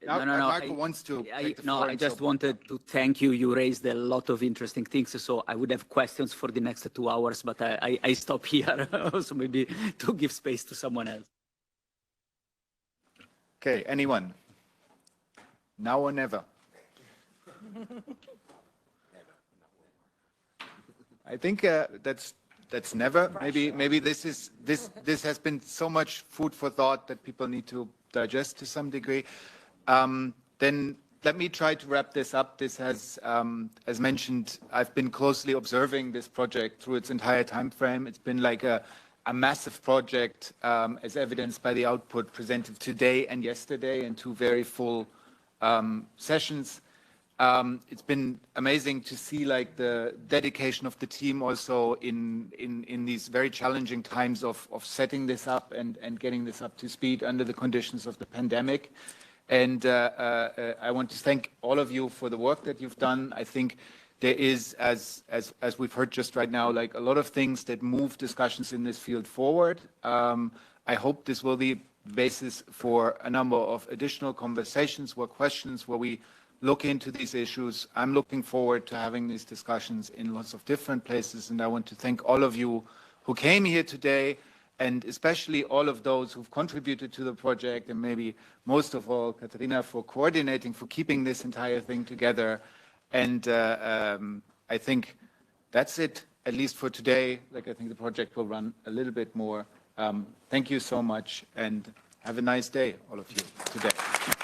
No. Marco wants to take the floor. I just wanted to thank you. You raised a lot of interesting things, so I would have questions for the next 2 hours, but I stop here, so maybe to give space to someone else. Okay, anyone? Now or never? I think that's never. Maybe this has been so much food for thought that people need to digest to some degree. Then let me try to wrap this up. This has, as mentioned, I've been closely observing this project through its entire time frame. It's been like a massive project, as evidenced by the output presented today and yesterday in 2 very full sessions. It's been amazing to see like the dedication of the team also in these very challenging times of setting this up and getting this up to speed under the conditions of the pandemic. And I want to thank all of you for the work that you've done. I think there is, as we've heard just right now, like a lot of things that move discussions in this field forward. I hope this will be basis for a number of additional conversations, questions where we look into these issues. I'm looking forward to having these discussions in lots of different places, and I want to thank all of you who came here today, and especially all of those who've contributed to the project, and maybe most of all, Katarina, for coordinating, for keeping this entire thing together. And I think that's it, at least for today. Like, I think the project will run a little bit more. Thank you so much, and have a nice day, all of you, today.